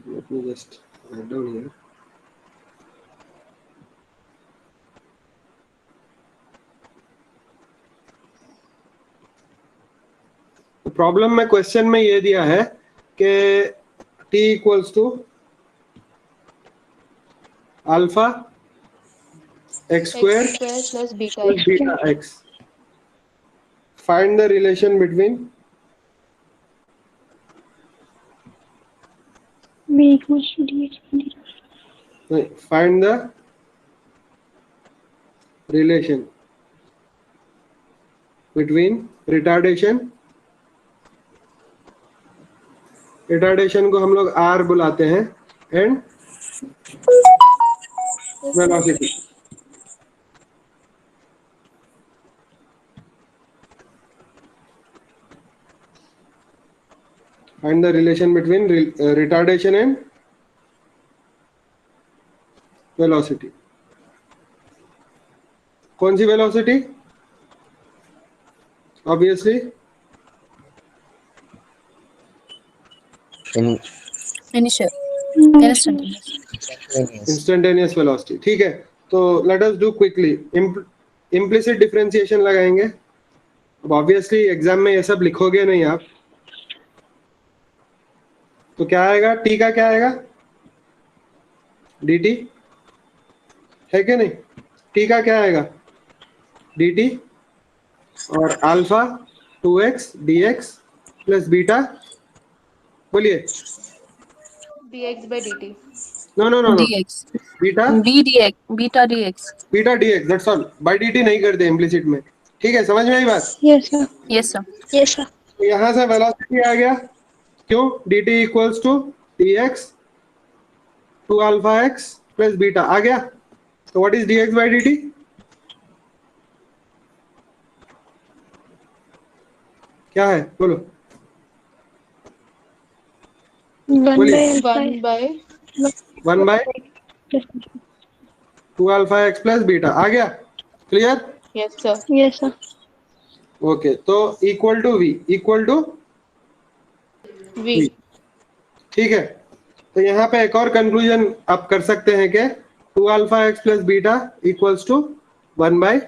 Let me just write down here. तो प्रॉब्लम में क्वेश्चन में ये दिया है कि t equals to alpha x square X square plus beta plus x. beta x. Find the relation between V equals to dx by dt. find the relation between retardation को हम लोग r बुलाते हैं and velocity. Find the relation between retardation and velocity. कौन सी velocity? Obviously initial instantaneous velocity. ठीक है, तो let us do quickly. Implicit differentiation लगाएंगे. अब obviously एग्जाम में ये सब लिखोगे नहीं आप, तो क्या आएगा? t का क्या आएगा? dt है क्या नहीं? t का क्या आएगा? dt और alpha 2x dx plus beta, बोलिए. dx by dt. No dx beta b dx beta dx beta dx, that's all. By dt नहीं करते इम्प्लिसिट में. ठीक है, समझ में आई बात? Yes, sir. Yes sir Yes, sir. तो यहाँ से वेलोसिटी आ गया. क्यों? dt equals to dx 2 alpha x plus beta आ गया. तो what is dx by dt? क्या है बोलो? 1 बोलिए. by alpha 1 by 1 by plus. 2 alpha x plus beta आ गया. Clear? yes, sir. Yes, sir. Okay, तो equal to v equal to V. ठीक है. तो यहाँ पे एक और कंक्लूजन आप कर सकते हैं कि 2 alpha x plus beta equals to 1 by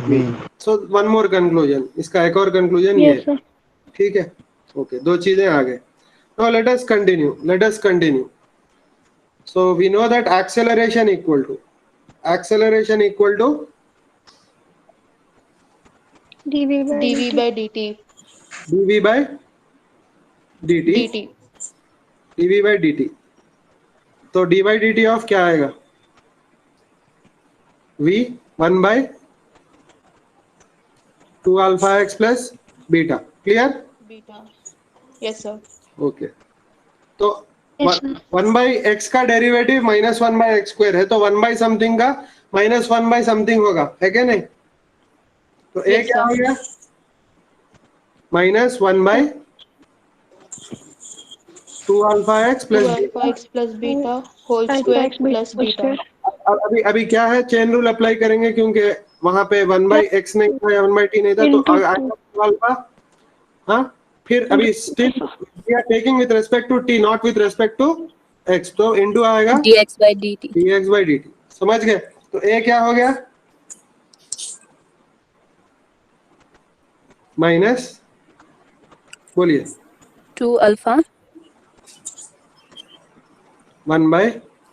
v. So one more conclusion, इसका एक और कंक्लूजन ये Yes, है. sir. ठीक है, ओके, दो चीजें आ गए. Now let us continue. So we know that acceleration equal to dv by dv dt. by dt. dv by dt, dt. dv by dt. तो dy by dt of क्या आएगा? v 1 by 2 alpha x plus beta. Clear? Beta. Yes, sir. Okay. तो Yes, sir. 1 by x का डेरिवेटिव -1 by x स्क्वायर है, तो 1 by समथिंग का -1 by समथिंग होगा, है क्या नहीं? तो a Yes, क्या sir. हो गया? -1 by 2 alpha x 2 plus alpha x plus beta whole Alpha square x beta plus whole beta. square. अभी क्या है, चेन रूल अप्लाई करेंगे क्योंकि वहां पे 1 by x नहीं था या 1 by t नहीं था, तो Into आएगा 2 alpha. हाँ, फिर अभी still we are taking with respect to t, not with respect to x, तो इनटू आएगा dx by dt. dx by dt. समझ गए? तो a क्या हो गया? माइनस, बोलिए, 2 alpha 1 by,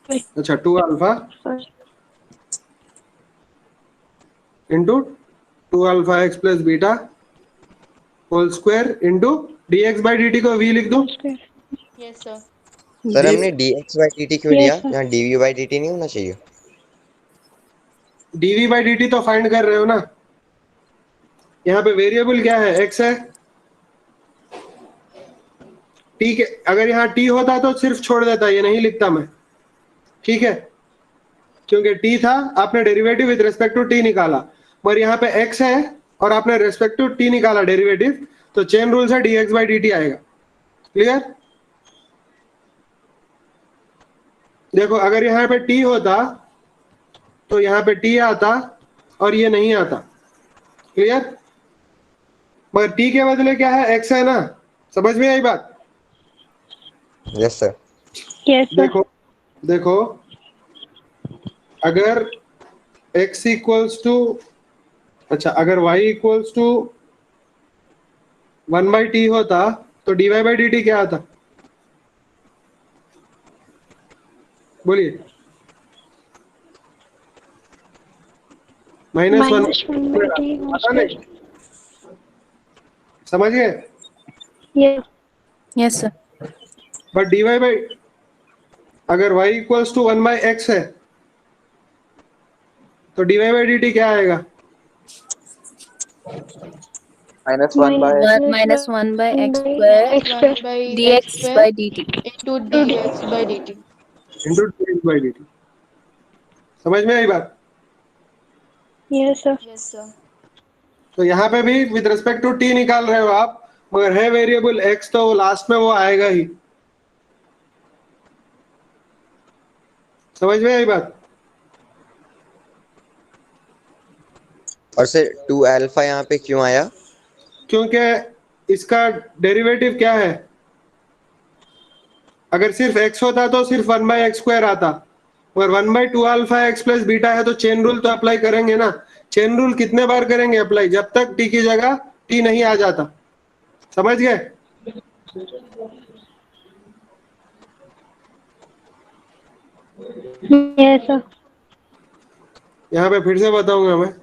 अच्छा 2 alpha into 2 alpha X plus beta whole square into dx by dt को v लिख दो. whole square. Yes, sir. Sir हमने dx by dt क्यों Yes, लिया? sir. यहाँ dv by dt नहीं होना चाहिए? dv by dt तो फाइंड कर रहे हो ना, यहाँ पे वेरिएबल क्या है? x है. t के अगर यहाँ t होता तो सिर्फ छोड़ देता, ये नहीं लिखता मैं, ठीक है, क्योंकि t था, आपने derivative with respect to t निकाला, पर यहाँ पे x है और आपने रेस्पेक्ट टू t निकाला डेरिवेटिव, तो चेन रूल से dx by dt आएगा. क्लियर? देखो अगर यहाँ पे t होता तो यहाँ पे t आता और ये नहीं आता. क्लियर? मगर t के बदले क्या है? x है ना. समझ में आई बात? Yes sir. Yes, sir. देखो अगर x इक्वल्स टू, अच्छा अगर y equals to 1 by t होता तो dy by dt क्या आता? बोलिए. -1 -1 by t whole आता square. नहीं? समझ गए? Yes. yes sir. But dy by, अगर y equals to 1 by x है तो dy by dt क्या आएगा? -1 by minus 1 by x x square square. 1 by dx x square by dt. into dx by dt. Into dx by dt. समझ में आई बात? Yes, sir. Yes, sir. तो यहाँ पे भी विद रिस्पेक्ट टू t निकाल रहे हो आप, मगर है वेरिएबल x, तो लास्ट में वो आएगा ही. समझ में आई बात? और सर 2 अल्फा यहाँ पे क्यों आया? क्योंकि इसका डेरिवेटिव क्या है? अगर सिर्फ x होता तो सिर्फ 1 by x स्क्वायर आता, और 1 by 2 alpha x plus beta है तो चेन रूल तो अप्लाई करेंगे ना. चेन रूल कितने बार करेंगे अप्लाई? जब तक t की जगह t नहीं आ जाता. समझ गए? Yes, sir. यहाँ पे फिर से बताऊंगा मैं.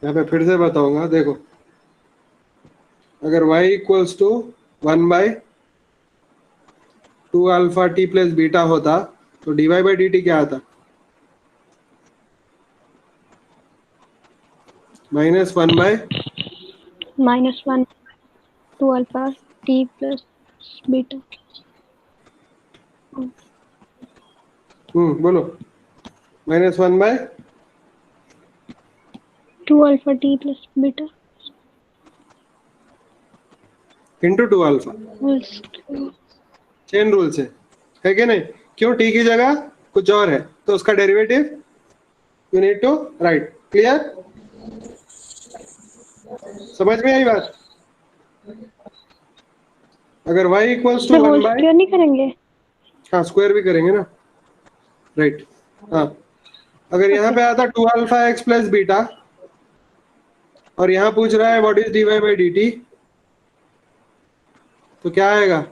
यहाँ पे फिर से बताऊंगा. देखो अगर y equals to 1 by 2 alpha t plus beta होता तो dy by dt क्या आता? -1 by -1 2 alpha t plus beta. बोलो. -1 by 2 alpha t plus beta into 2 alpha. whole square. Chain rule से, है कि नहीं? क्यों? t की जगह कुछ और है तो उसका derivative you need to write. Clear? समझ में आई बात? अगर y equals to Sir, 1 whole by, square नहीं करेंगे? हाँ स्क्वायर भी करेंगे ना. राइट. हाँ अगर यहाँ पे आता 2 अल्फा एक्स प्लस बीटा और यहाँ पूछ रहा है what is dy by dt, तो क्या आएगा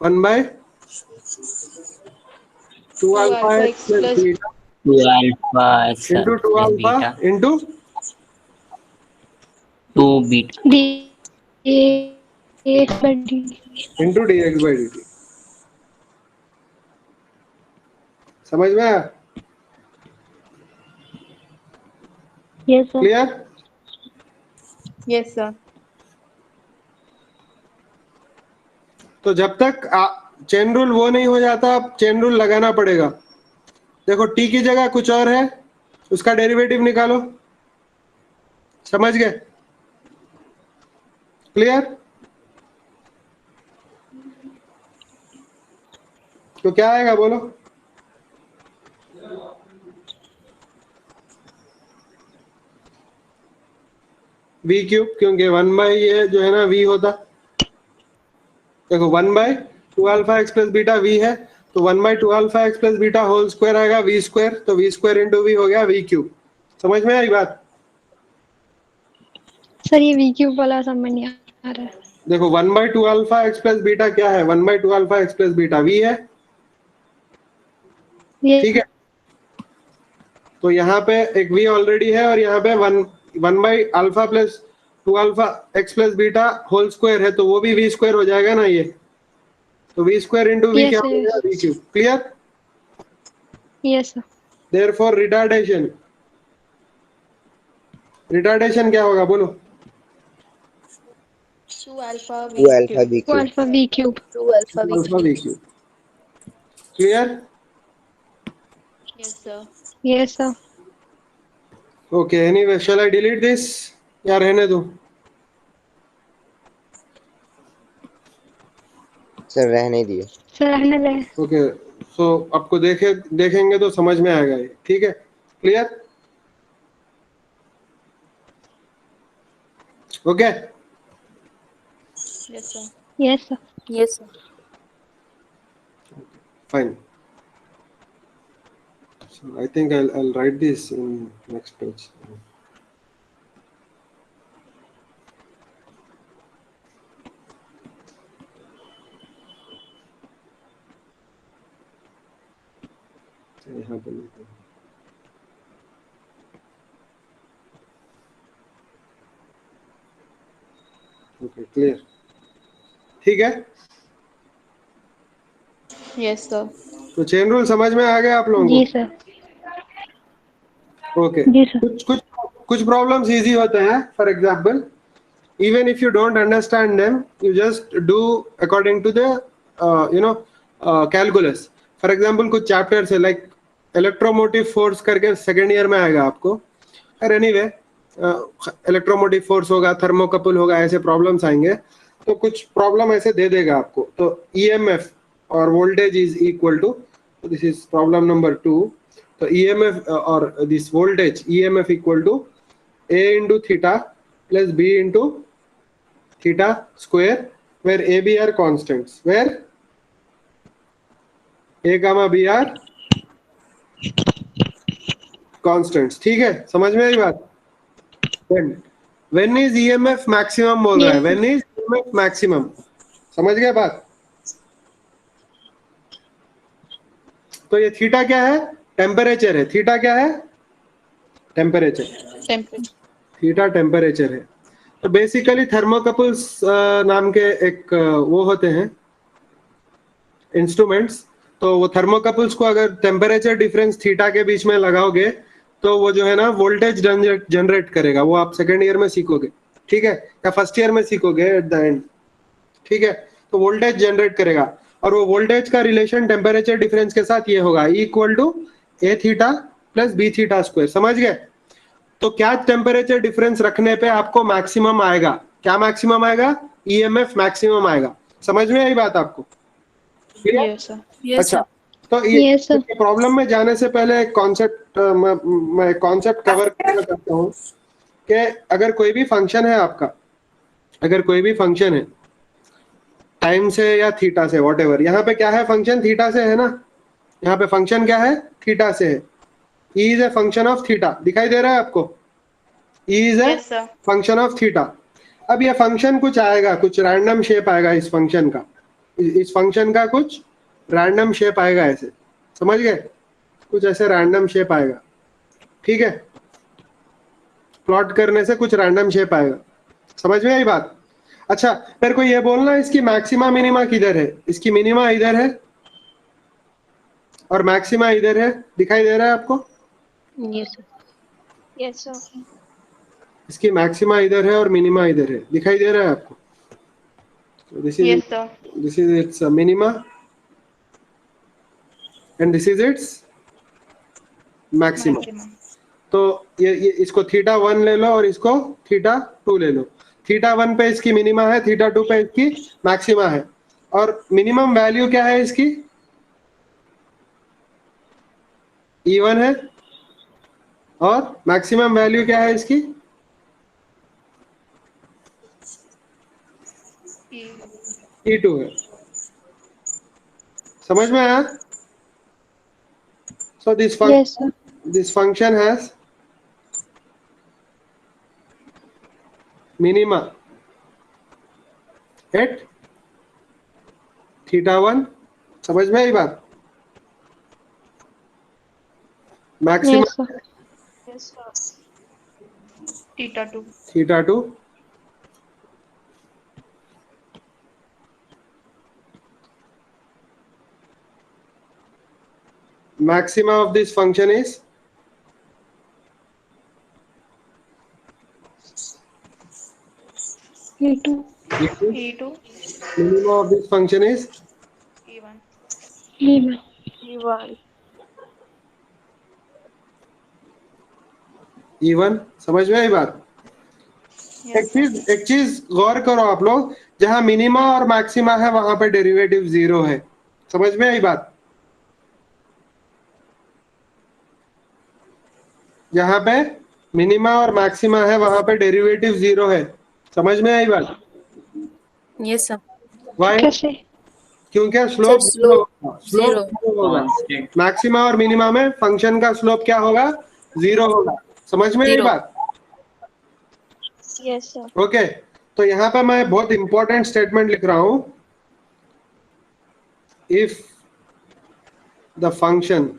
1/2 alpha x plus beta 2 alpha x into 2 plus alpha beta into 2 beta dx by dt. into dx by dt। समझ में आया? Yes, sir. Clear? Yes, sir. तो जब तक चेन रूल वो नहीं हो जाता, चेन रूल लगाना पड़ेगा। देखो t की जगह कुछ और है, उसका डेरिवेटिव निकालो। समझ गए? क्लियर? तो क्या आएगा बोलो? v क्यूब, क्योंकि 1/, ये जो है ना v होता। देखो 1/2 alpha X plus beta v है, तो 1/2 alpha X plus beta whole square आएगा v स्क्वायर, तो v स्क्वायर इंटू v हो गया v क्यूब। समझ में आई बात? सर ये वी क्यूब वाला समझ नहीं आ रहा है। देखो 1/2 अल्फा एक्स प्लस बीटा क्या है? 1/2 alpha X plus beta v है, ये ठीक है। तो यहाँ पे एक v ऑलरेडी है और यहाँ पे 1 alpha plus 2 alpha X plus beta whole square है, तो वो भी v स्क्वायर हो जाएगा ना ये। तो v square into v Yes, क्या हो yes. गया? v cube. Clear? Yes sir. Therefore retardation क्या होगा बोलो? 2 alpha 2 v alpha cube. b वो cube. Alpha V cube. 2 alpha v alpha v cube. Clear? Yes, sir. Yes sir. Okay, anyway shall I delete this या रहने दो? सर रहने दिए। सर रहने दें। ओके, सो आपको देखेंगे तो समझ में आएगा ये, ठीक है? Clear? Okay, Yes, sir. Yes sir. yes sir. Fine. So I think I'll write this in next page. यहाँ पे लिखते हैं। Okay, clear? ठीक है, Yes, sir. तो चेन रूल समझ में आ गया आप लोगों जी को? सर। ओके, जी सर। कुछ प्रॉब्लम्स इजी होते हैं। For example, even if you don't understand them, you just do according to the calculus. For example, कुछ चैप्टर्स है लाइक इलेक्ट्रोमोटिव फोर्स करके सेकेंड ईयर में आएगा आपको। और एनीवे इलेक्ट्रोमोटिव फोर्स होगा, थर्मोकपल होगा, ऐसे प्रॉब्लम्स आएंगे। तो कुछ प्रॉब्लम ऐसे दे देगा आपको। तो EMF और voltage is equal to, this is problem number 2। तो EMF और दिस voltage EMF equal to A into theta plus B into theta square, where A, B are constants, where A comma B are constants। ठीक है, समझ में आई बात? when is EMF maximum बोल रहा है, when is EMF maximum, समझ गए बात? तो ये थीटा क्या है? टेम्परेचर है। थीटा क्या है? टेम्परेचर। Temperature. थीटा टेम्परेचर है। तो बेसिकली थर्मोकपल्स नाम के एक वो होते हैं इंस्ट्रूमेंट्स। तो वो थर्मोकपल्स को अगर टेम्परेचर डिफरेंस थीटा के बीच में लगाओगे तो वो जो है ना वोल्टेज जनरेट करेगा। वो आप सेकेंड ईयर में सीखोगे, ठीक है, या फर्स्ट ईयर में सीखोगे एट द एंड, ठीक है। तो वोल्टेज जनरेट करेगा और वो वोल्टेज का रिलेशन टेम्परेचर डिफरेंस के साथ ये होगा equal to A theta plus B theta square. समझ गए? तो क्या टेम्परेचर डिफरेंस रखने पे आपको मैक्सिमम आएगा? क्या मैक्सिमम आएगा? EMF मैक्सिमम आएगा। समझ में आई बात आपको? Yes, sir. yes अच्छा, sir. तो ये Yes, sir. प्रॉब्लम में जाने से पहले कॉन्सेप्ट मैं कॉन्सेप्ट कवर करना चाहता हूँ कि अगर कोई भी फंक्शन है आपका, अगर कोई भी फंक्शन है टाइम से या थीटा से, व्हाटएवर, यहाँ पे क्या है? फंक्शन थीटा से है ना। यहाँ पे फंक्शन क्या है? थीटा से है। E is a function of theta. दिखाई दे रहा है आपको? E is a Yes, sir. Function of theta. अब ये फंक्शन कुछ आएगा, कुछ रैंडम शेप आएगा इस फंक्शन का, इस फंक्शन का कुछ रैंडम शेप आएगा, ऐसे समझ गए, कुछ ऐसे रैंडम शेप आएगा, ठीक है, प्लॉट करने से कुछ रैंडम शेप आएगा, समझ में आई बात. अच्छा, मेरे को ये बोलना इसकी मैक्सिमा मिनिमा किधर है. इसकी मिनिमा इधर है और मैक्सिमा इधर है, दिखाई दे रहा है आपको. Yes, sir. Yes, sir. इसकी मैक्सिमा इधर है और मिनिमा इधर है, दिखाई दे रहा है आपको. This Yes, sir. Is it's minima and this is it's maxima. Maximum. तो ये इसको थीटा 1 ले लो और इसको थीटा 2 ले लो. थीटा 1 पे इसकी मिनिमा है, थीटा 2 पे इसकी मैक्सिमा है, और मिनिमम वैल्यू क्या है इसकी, E1 है, और मैक्सिमम वैल्यू क्या है इसकी, E. E2 है. समझ में आया. So Yes, sir. this function has minima at theta 1. समझ में आई बात. Maximum Yes, sir. Yes, sir. Theta 2. theta 2. Maxima of this function is E2. E2. E2. Minima of this function is E1. E1. E1. E1. समझ में आई बात. Yes. एक चीज गौर करो आप लोग, जहां मिनिमा और मैक्सिमा है वहां पे डेरिवेटिव 0 है. समझ में आई बात. जहां पे मिनिमा और मैक्सिमा है वहां पे डेरिवेटिव 0 है. समझ में आई बात. Yes, sir. Why? कैसे? क्योंकि स्लोप Sir, स्लोप होगा. मैक्सिमा और मिनिमा में फंक्शन का स्लोप क्या होगा, 0 होगा. समझ में आई Zero. बात. Yes, sir. ओके, तो यहाँ पे मैं बहुत इंपॉर्टेंट स्टेटमेंट लिख रहा हूं. If the function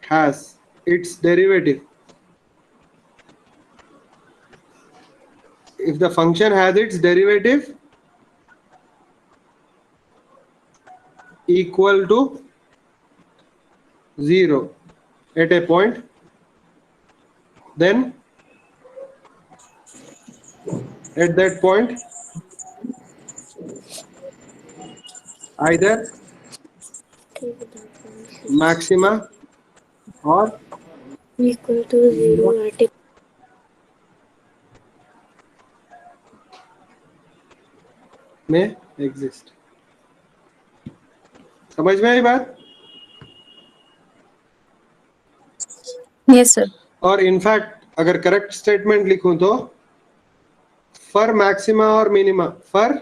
has its derivative, if the function has its derivative equal to 0 at a point, then at that point either maxima or Equal to 0 at a may exist. समझ में आई बात. Yes, sir. और इनफैक्ट अगर करेक्ट स्टेटमेंट लिखूं तो फॉर मैक्सिमा और मिनिमा, फॉर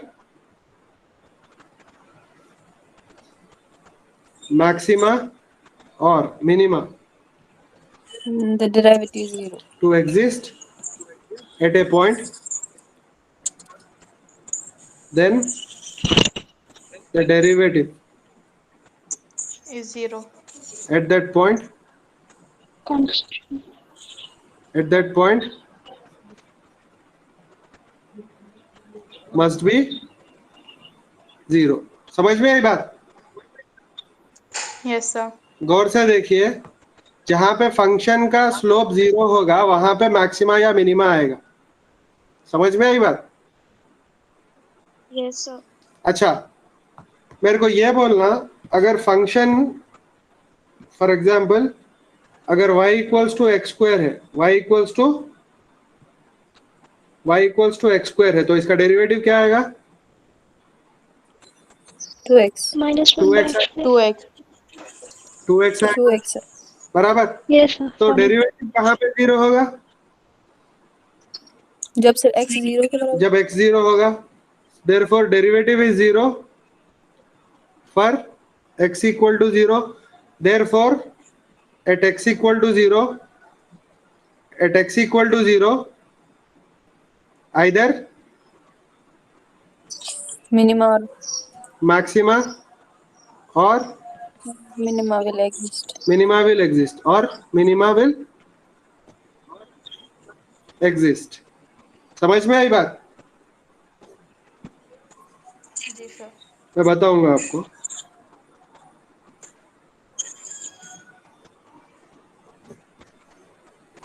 मैक्सिमा और minima The derivative is 0. to exist at a point, then the derivative Is 0. at that point, constant. at that point must be 0. समझ में आई बात. Yes, sir. गौर से देखिए, जहां पे फंक्शन का स्लोप 0 होगा वहां पे मैक्सिमा या मिनिमा आएगा. समझ में आई बात. Yes, sir. अच्छा, मेरे को ये बोलना, अगर फंक्शन फॉर एग्जांपल अगर y equals to x square है, y equals to x square है, तो इसका डेरिवेटिव क्या आएगा, 2x. Minus 1 by 2x. 2x. 2x है 2x, sir. बराबर. Yes, sir. तो डेरिवेटिव कहाँ पे 0 होगा, जब सर x 0 के बराबर. जब x 0 होगा. Therefore derivative is 0 for x equal to 0. Therefore at x equal to 0, at x equal to 0, either minima or maxima or minima will exist. minima will exist, or minima will exist. समझ में आई बात? जी सर। मैं बताऊंगा आपको।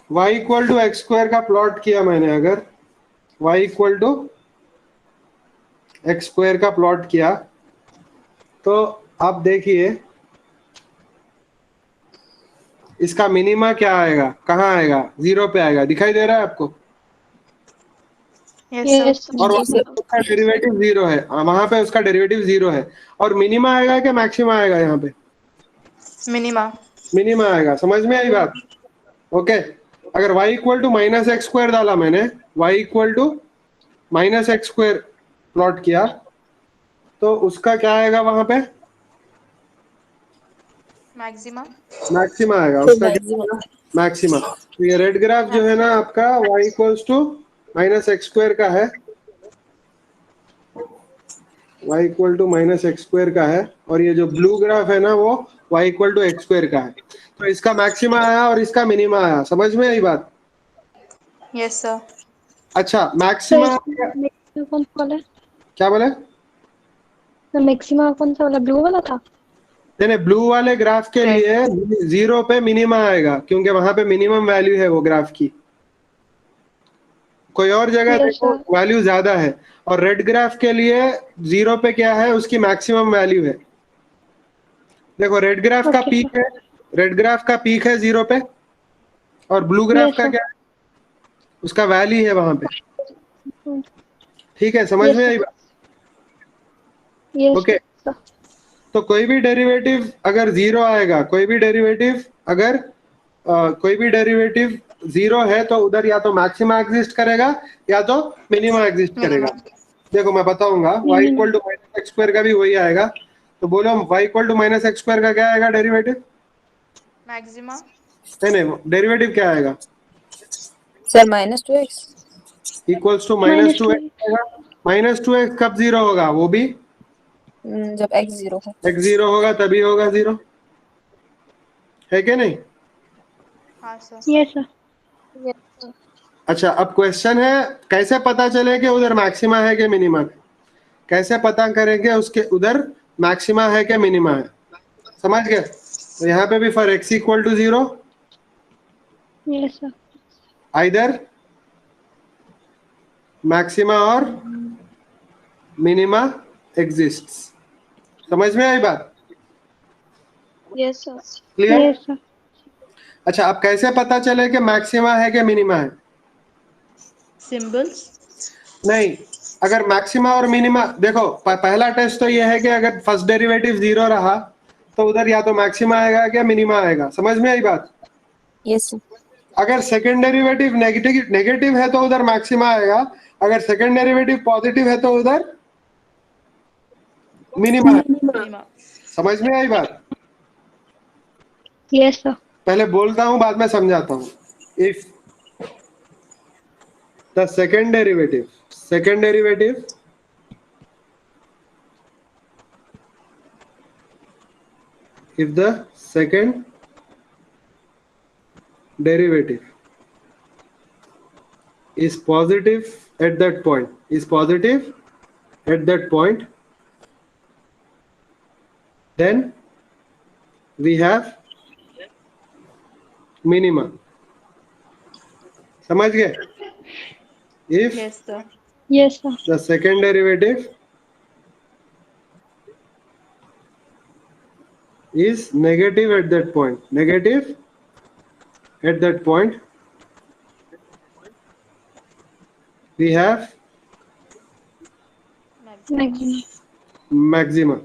y equal to x square का प्लॉट किया मैंने, अगर y equal to x square का प्लॉट किया तो आप देखिए इसका मिनिमा क्या आएगा, कहाँ आएगा, 0 पे आएगा, दिखाई दे रहा है आपको? Yes Yes, sir. और वहां जी पे सर। उसका डेरिवेटिव 0 है, वहां पे उसका डेरिवेटिव 0 है, और मिनिमा आएगा कि मैक्सिमा आएगा? यहाँ पे मिनिमा। मिनिमा आएगा। समझ में आई बात? ओके। अगर y equal to minus x square डाला मैंने, y equal to minus x square plot किया तो उसका क्या आएगा वहां पे? मैक्सिमा। मैक्सिमा आएगा। तो उसका क्या maximum आएगा? मैक्सिमा। तो ये रेड ग्राफ जो है ना आपका y equals to minus x square का है, y equal to minus x square का है, और ये जो ब्लू ग्राफ है ना वो y equal to x square का है। तो इसका मैक्सिमा आया और इसका मिनिमा आया। समझ में आई बात? Yes sir. अच्छा, तो मैक्सिमा इसमें मैक्सिमा कौन सा वाला है? क्या बोले? तो मैक्सिमा कौन सा वाला, ब्लू वाला था? नहीं, ब्लू वाले ग्राफ के Red. लिए 0 पे मिनिमा आएगा, क्योंकि वहां पे मिनिमम वैल्यू है वो ग्राफ की। कोई और जगह Yes, देखो sir. वैल्यू ज्यादा है, और रेड ग्राफ के लिए 0 पे क्या है, उसकी मैक्सिमम वैल्यू है। देखो रेड ग्राफ का Okay, पीक है, रेड ग्राफ का पीक है 0 पे, और ब्लू ग्राफ Yes, का sir. क्या है, उसका वैल्यू है वहां पे। Hmm. ठीक है, समझ Yes, में sir. आई बात? Yes, okay. sir. तो कोई भी डेरिवेटिव अगर 0 आएगा, कोई भी डेरिवेटिव अगर कोई भी डेरिवेटिव 0 है तो उधर या तो मैक्सिमा एग्जिस्ट करेगा या तो मिनिमा एग्जिस्ट करेगा। देखो मैं बताऊंगा, y equal to minus x square का भी वही आएगा। तो बोलो y equal to minus x square का क्या आएगा डेरिवेटिव? मैक्सिमा। नहीं, डेरिवेटिव क्या आएगा? Sir -2x equals to Minus minus two 2. X आएगा। माइनस टू एक्स कब 0 होगा? वो भी जब x 0 हो। x 0 होगा तभी होगा 0, है कि नहीं? हाँ सर। Yes, sir. अच्छा, अब क्वेश्चन है कैसे पता चले कि उधर मैक्सिमा है कि मिनिमा है? कैसे पता करेंगे उसके उधर मैक्सिमा है कि मिनिमा है? समझ गए? तो यहाँ पे भी for x equal to 0 Yes, sir. Either maxima और मिनिमा एग्जिस्ट्स। समझ में आई बात? Yes, sir. Clear? Yes, sir. अच्छा, अब कैसे पता चले कि मैक्सिमा है कि मिनिमा है? सिंबल्स। नहीं, अगर मैक्सिमा और मिनिमा, देखो पहला टेस्ट तो ये है कि अगर फर्स्ट डेरिवेटिव 0 रहा तो उधर या तो मैक्सिमा आएगा या मिनिमा आएगा। समझ में आई बात? Yes sir. अगर सेकंड डेरिवेटिव नेगेटिव है तो उधर मैक्सिमा आएगा, अगर सेकंड डेरिवेटिव पॉजिटिव है तो उधर मिनिमा है। मिनिमा। समझ में आई बात? Yes, sir. पहले बोलता हूं बाद में समझाता हूं। If the second derivative if the second derivative is positive at that point, then we have minima. समझ गए? If yes sir. Yes, sir. the second derivative is negative at that point, we have Maximum. Maxima.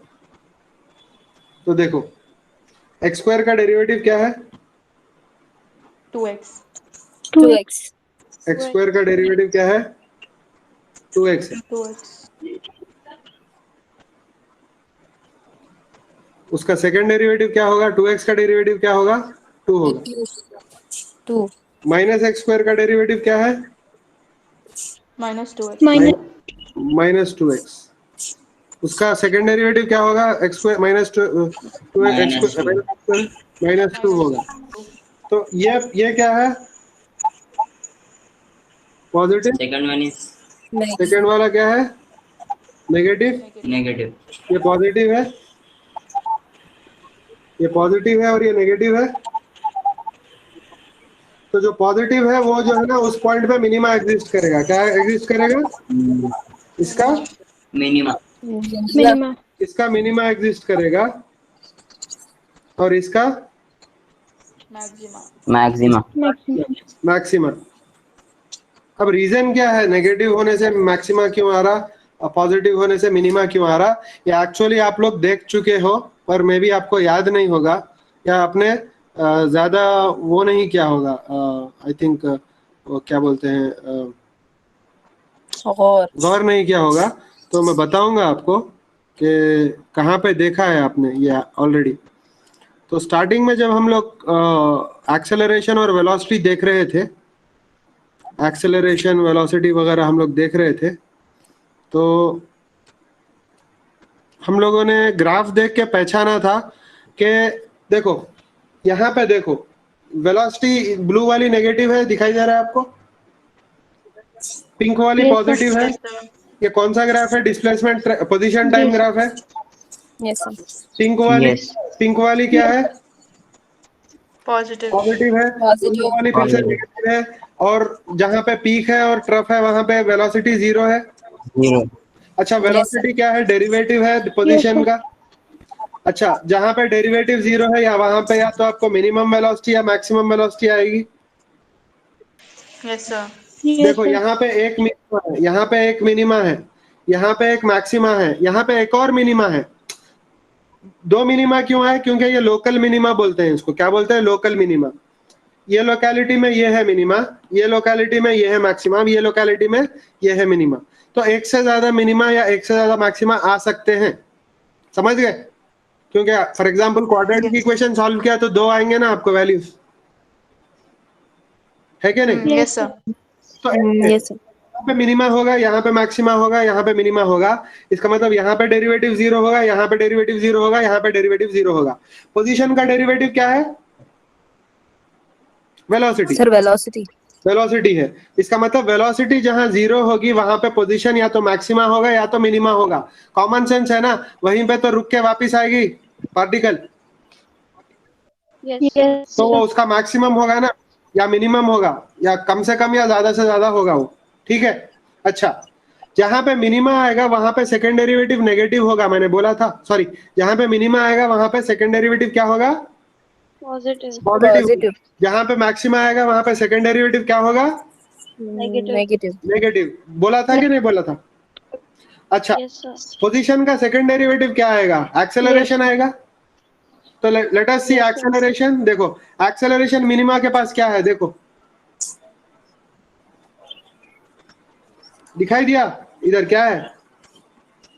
तो देखो एक्स स्क्वायर का डेरिवेटिव क्या है? 2x। 2x. एक्स स्क्वायर का डेरिवेटिव क्या है? 2x है। 2x। उसका सेकंड डेरिवेटिव क्या होगा? 2x का डेरिवेटिव क्या होगा? 2 होगा। 2 माइनस एक्स स्क्वायर का डेरिवेटिव क्या है? -2x minus 2x। उसका सेकेंड डेरिवेटिव क्या होगा? X square minus 2 x minus 2 होगा। तो ये क्या है? Positive. Second one is second वाला क्या है? नेगेटिव। negative. ये पॉजिटिव है, ये पॉजिटिव है और ये नेगेटिव है। तो जो पॉजिटिव है वो जो है ना उस पॉइंट पे मिनिमा एग्जिस्ट करेगा। क्या एग्जिस्ट करेगा? इसका Minima. मिनिमा इसका मिनिमा एग्जिस्ट करेगा और इसका मैक्सिमा Maxima. Maximum maxima. अब रीजन क्या है? नेगेटिव होने से मैक्सिमा क्यों आ रहा और पॉजिटिव होने से मिनिमा क्यों आ रहा? ये एक्चुअली आप लोग देख चुके हो पर मे भी आपको याद नहीं होगा या आपने ज्यादा वो नहीं किया होगा। आई थिंक वो क्या बोलते हैं, गौर नहीं किया होगा। तो मैं बताऊंगा आपको कि कहाँ पे देखा है आपने ये ऑलरेडी। तो स्टार्टिंग में जब हम लोग एक्सेलरेशन और वेलोसिटी देख रहे थे, एक्सेलरेशन वेलोसिटी वगैरह हम लोग देख रहे थे, तो हम लोगों ने ग्राफ देख के पहचाना था कि देखो यहाँ पे देखो वेलोसिटी ब्लू वाली नेगेटिव है, दिखाई दे रहा है आपको? पिंक वाली Yes, sir. पॉजिटिव है। ये कौन सा ग्राफ है? Displacement position time Yes. Graph है। यस सर पिंक वाली Yes. पिंक वाली क्या है? पॉजिटिव पॉजिटिव है। Positive. ब्लू वाली फिर से Positive. नेगेटिव है। और जहाँ पे पीक है और ट्रफ है वहां पे वेलोसिटी 0 है। Zero. अच्छा, वेलोसिटी क्या है? डेरिवेटिव है पोजीशन का। अच्छा, जहाँ पे डेरिवेटिव 0 है या वहां पे या तो आपको मिनिमम वेलोसिटी या मैक्सिमम वेलोसिटी आएगी। यस सर देखो यहाँ पे एक मिनिमा है, यहाँ पे एक मिनिमा है, यहाँ पे एक मैक्सिमा है, यहाँ पे एक और मिनिमा है। दो मिनिमा क्यों है? क्योंकि ये लोकल मिनिमा बोलते हैं इसको। क्या बोलते हैं? Local minima. ये लोकेलिटी में ये है मिनिमा, ये लोकेलिटी में ये है मैक्सिमम, ये लोकेलिटी में ये है मिनिमा। तो एक से ज्यादा मिनिमा या एक से ज्यादा मैक्सिमा आ सकते हैं, समझ गए? क्योंकि for example quadratic equation solve किया तो 2 आएंगे ना आपको वैल्यूज, है क्या नहीं? यस सर तो यस सर यहाँ पे मिनिमा होगा, यहाँ पे मैक्सिमा होगा, यहाँ पे मिनिमा होगा। इसका मतलब यहाँ पे डेरिवेटिव 0 होगा, यहाँ पे डेरिवेटिव 0 होगा, यहाँ पे डेरिवेटिव 0 होगा। पोजीशन का डेरिवेटिव क्या है? वेलोसिटी। सर वेलोसिटी वेलोसिटी है। इसका मतलब वेलोसिटी जहां 0 होगी वहां पे पोजीशन या तो मैक्सिमा होगा या तो मिनिमा होगा। कॉमन सेंस है ना? वहीं पे तो रुक के वापस आएगी पार्टिकल, Yes. तो वो उसका मैक्सिमम होगा ना या मिनिमम होगा या कम से कम या ज्यादा से ज्यादा होगा वो। ठीक है। अच्छा, जहां पे मिनिमा आएगा वहां पे सेकंड डेरिवेटिव नेगेटिव होगा, मैंने बोला था। सॉरी, जहां पे मिनिमा आएगा वहां पे सेकंड डेरिवेटिव क्या होगा? Positive. पॉजिटिव। पॉजिटिव जहां पे मैक्सिमा आएगा वहां पे सेकंड डेरिवेटिव क्या होगा? Negative negative. बोला था कि नहीं बोला था? अच्छा, Yes, sir. पोजीशन का सेकंड डेरिवेटिव क्या आएगा? एक्सेलरेशन आएगा। तो लेट अस सी Yes, sir. एक्सेलरेशन। देखो एक्सेलरेशन मिनिमा के पास क्या है? देखो दिखाई दिया इधर क्या है?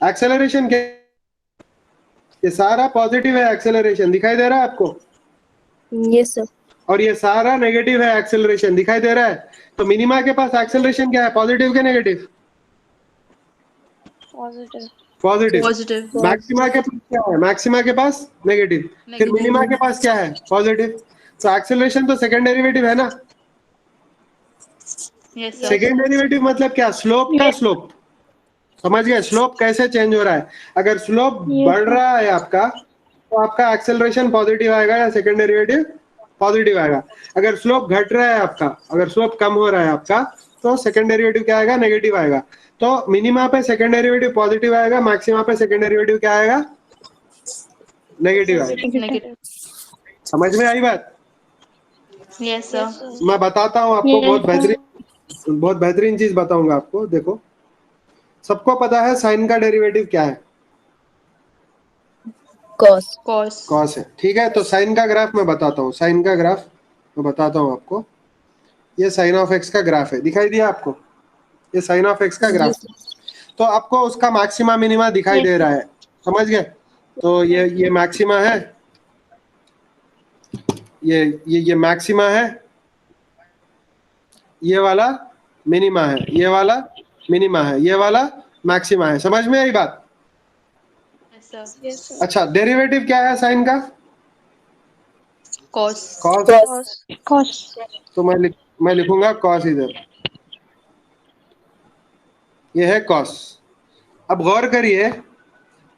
एक्सेलरेशन क्या? ये सारा पॉजिटिव है, एक्सेलरेशन दिखाई दे रहा है आपको? यस सर और ये सारा नेगेटिव है, एक्सेलरेशन दिखाई दे रहा है। तो मिनिमा के पास एक्सेलरेशन क्या है? पॉजिटिव के negative? Positive. Positive. Positive maxima के पास क्या है? मैक्सिमा के पास नेगेटिव। फिर Negative. मिनिमा के पास क्या है? पॉजिटिव। तो एक्सेलरेशन तो सेकंड डेरिवेटिव है ना? यस सर सेकंड डेरिवेटिव मतलब क्या? स्लोप का स्लोप। समझ गए? स्लोप कैसे चेंज हो रहा है? अगर स्लोप बढ़ रहा है आपका तो आपका एक्सेलरेशन पॉजिटिव आएगा या सेकंड डेरिवेटिव पॉजिटिव आएगा। अगर स्लोप घट रहा है आपका, अगर स्लोप कम हो रहा है आपका, तो सेकंड डेरिवेटिव क्या आएगा? नेगेटिव आएगा। तो मिनिमा पे सेकंड डेरिवेटिव पॉजिटिव आएगा, मैक्सिमा पे सेकंड डेरिवेटिव क्या आएगा? नेगेटिव आएगा। नेगेटिव समझ में आई बात? यस सर मैं बताता हूँ आपको, Yes, बहुत बेहतरीन चीज बताऊंगा आपको। देखो, सबको पता है साइन का डेरिवेटिव क्या है? कॉस कॉस कॉस है। ठीक है, तो साइन का ग्राफ मैं बताता हूँ। साइन का ग्राफ मैं बताता हूँ आपको। ये साइन ऑफ एक्स का ग्राफ है, दिखाई दिया आपको? ये साइन ऑफ एक्स का ग्राफ है। तो आपको उसका मैक्सिमा मिनिमा दिखाई दे रहा है, समझ गए? तो ये मैक्सिमा है, ये मैक्सिमा है ये वाला मिनिमा है, ये वाला मिनिमा है, ये वाला मैक्सिमा है। समझ में आई बात? Yes, sir. Yes, sir. अच्छा, डेरिवेटिव क्या है साइन का? Cos. कॉस। Cos. तो मैं लिखूंगा कॉस इधर, ये है कॉस। अब गौर करिए,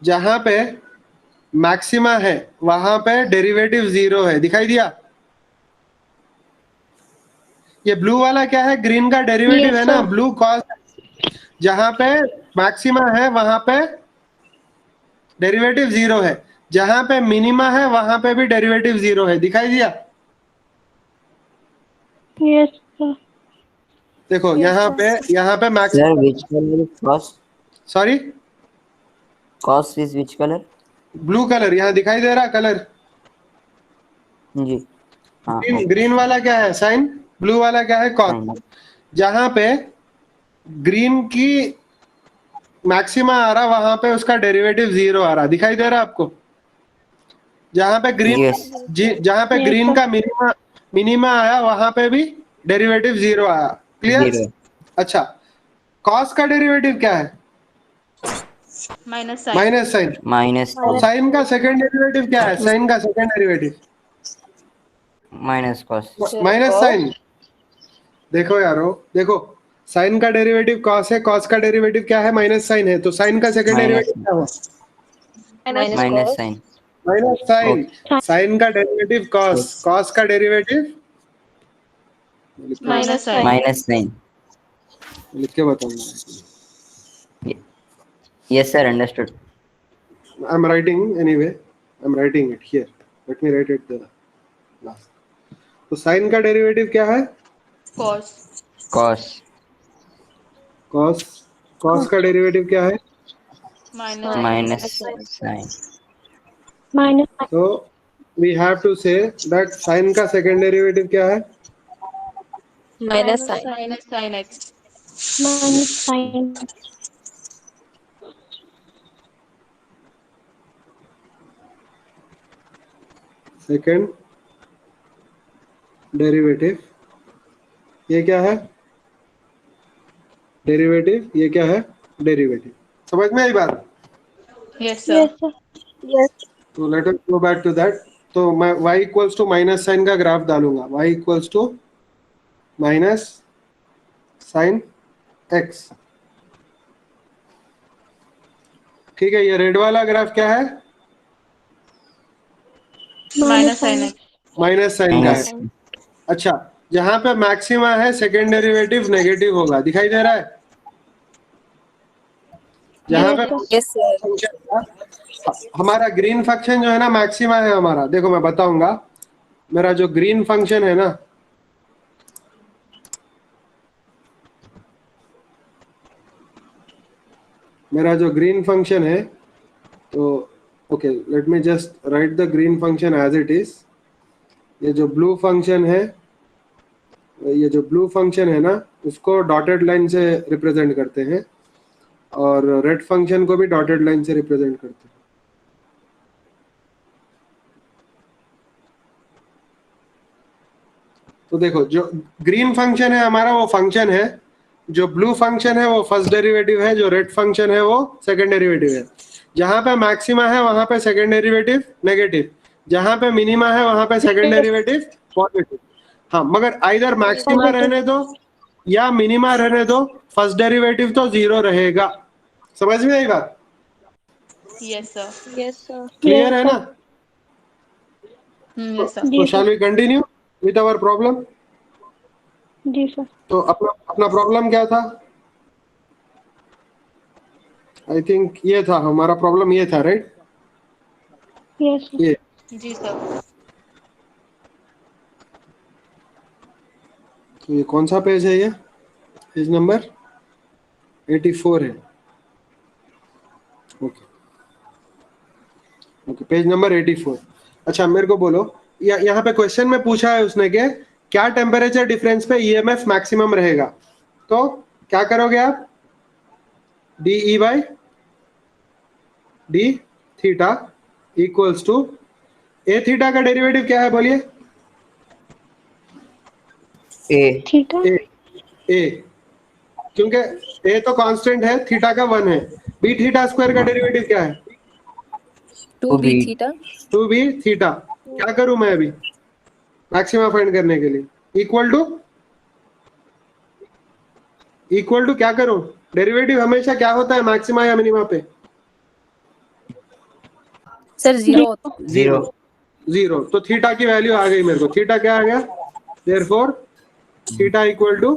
जहां पे मैक्सिमा है वहां पे डेरिवेटिव 0 है, दिखाई दिया? ये ब्लू वाला क्या है? ग्रीन का डेरिवेटिव Yes, है ना, sir. Blue cos. जहां पे मैक्सिमा है वहां पे डेरिवेटिव 0 है, जहां पे मिनिमा है वहां पे भी डेरिवेटिव 0 है, दिखाई दिया? Yes, sir. देखो Yes, यहाँ पे Sir, maxima, which color is cos? Sorry Cos is which color? Blue colour यहाँ दिखाई दे रहा कलर। जी हाँ ग्रीन वाला क्या है? साइन। ब्लू वाला क्या है? कॉस। fine. जहां पे ग्रीन की मैक्सिमा आ रहा वहां पे उसका डेरिवेटिव 0 आ रहा, दिखाई दे रहा आपको? जहां पे ग्रीन Yes. जहां पे Yes, ग्रीन sir. का मिनिमा आया वहां पे भी डेरिवेटिव 0 आया। क्लियर? Zero. अच्छा, कॉस का डेरिवेटिव क्या है? Minus sign. Minus sine. Minus cos. Sine का सेकंड डेरिवेटिव क्या है? साइन का second derivative Minus cos. Minus sine. देखो यारो, देखो साइन का डेरिवेटिव कॉस है, कॉस का डेरिवेटिव क्या है? माइनस साइन है, तो साइन का सेकंड Minus. डेरिवेटिव क्या हुआ? Minus sign. Minus sine. Sine का डेरिवेटिव कॉस, कॉस का derivative Minus sign. Minus sign. लिख के बताऊंगा। Yes, sir. Understood. I'm writing anyway. I'm writing it here. Let me write it the last. तो साइन का डेरिवेटिव क्या है? Cos. Cos. कॉस। कॉस का डेरिवेटिव क्या है? Minus. Minus sign. Minus. तो we have to say that sine का सेकंड डेरिवेटिव क्या है? Minus sin x. Minus sign. Second derivative ये क्या है? डेरिवेटिव ये क्या है? डेरिवेटिव। समझ में आई बात? Yes, sir. Yes, sir. Yes. तो let us go back to that. तो मैं y equals to minus sine का ग्राफ डालूंगा, y equals to minus sine x। ठीक है, ये रेड वाला ग्राफ क्या है? Minus sin x. Minus sine का Minus. है। अच्छा, जहां पे मैक्सिमा है सेकेंड डेरिवेटिव नेगेटिव होगा, दिखाई दे रहा है? जहां पे फंक्शन था, हमारा ग्रीन फंक्शन जो है ना मैक्सिमा है हमारा। देखो मैं बताऊंगा, मेरा जो ग्रीन फंक्शन है ना, मेरा जो ग्रीन फंक्शन है, तो okay let me just write the green function as it is. ये जो ब्लू फंक्शन है, ये जो ब्लू फंक्शन है ना, उसको डॉटेड लाइन से रिप्रेजेंट करते हैं, और रेड फंक्शन को भी डॉटेड लाइन से रिप्रेजेंट करते हैं। तो देखो, जो ग्रीन फंक्शन है हमारा वो फंक्शन है, जो ब्लू फंक्शन है वो फर्स्ट डेरिवेटिव है, जो रेड फंक्शन है वो सेकंड डेरिवेटिव है। जहां पे मैक्सिमा है वहां पे सेकंड डेरिवेटिव नेगेटिव, जहां पे मिनिमा है वहां पे सेकंड डेरिवेटिव पॉजिटिव। हाँ, मगर आइदर मैक्सिमा रहने दो या मिनिमा रहने दो, फर्स्ट डेरिवेटिव तो 0 रहेगा। समझ में आई बात? Yes, sir. Yes, sir. Clear है ना? Yes, sir. तो shall we continue with our problem? जी सर। तो अपना प्रॉब्लम क्या था? आई थिंक ये था हमारा प्रॉब्लम, ये था राइट? Yes, sir. ये जी sir. तो ये कौन सा पेज है? ये पेज नंबर 84 है। Okay okay, page number 84। अच्छा मेरे को बोलो, यहाँ पे क्वेश्चन में पूछा है उसने कि क्या टेम्परेचर डिफरेंस पे ईएमएफ मैक्सिमम रहेगा? तो क्या करोगे आप? D e by d theta equals to a theta का डेरिवेटिव क्या है बोलिए? A. Theta. ए ए, क्योंकि ए तो कांस्टेंट है, थीटा का 1 है। बी थीटा स्क्वायर का डेरिवेटिव क्या है? 2b theta 2b theta. क्या करूं मैं अभी मैक्सिमा फाइंड करने के लिए? इक्वल टू क्या करूं? डेरिवेटिव हमेशा क्या होता है मैक्सिमा या मिनिमा पे? Sir 0 zero. तो थीटा की वैल्यू आ गई मेरे को। थीटा क्या आ गया? Therefore theta equal to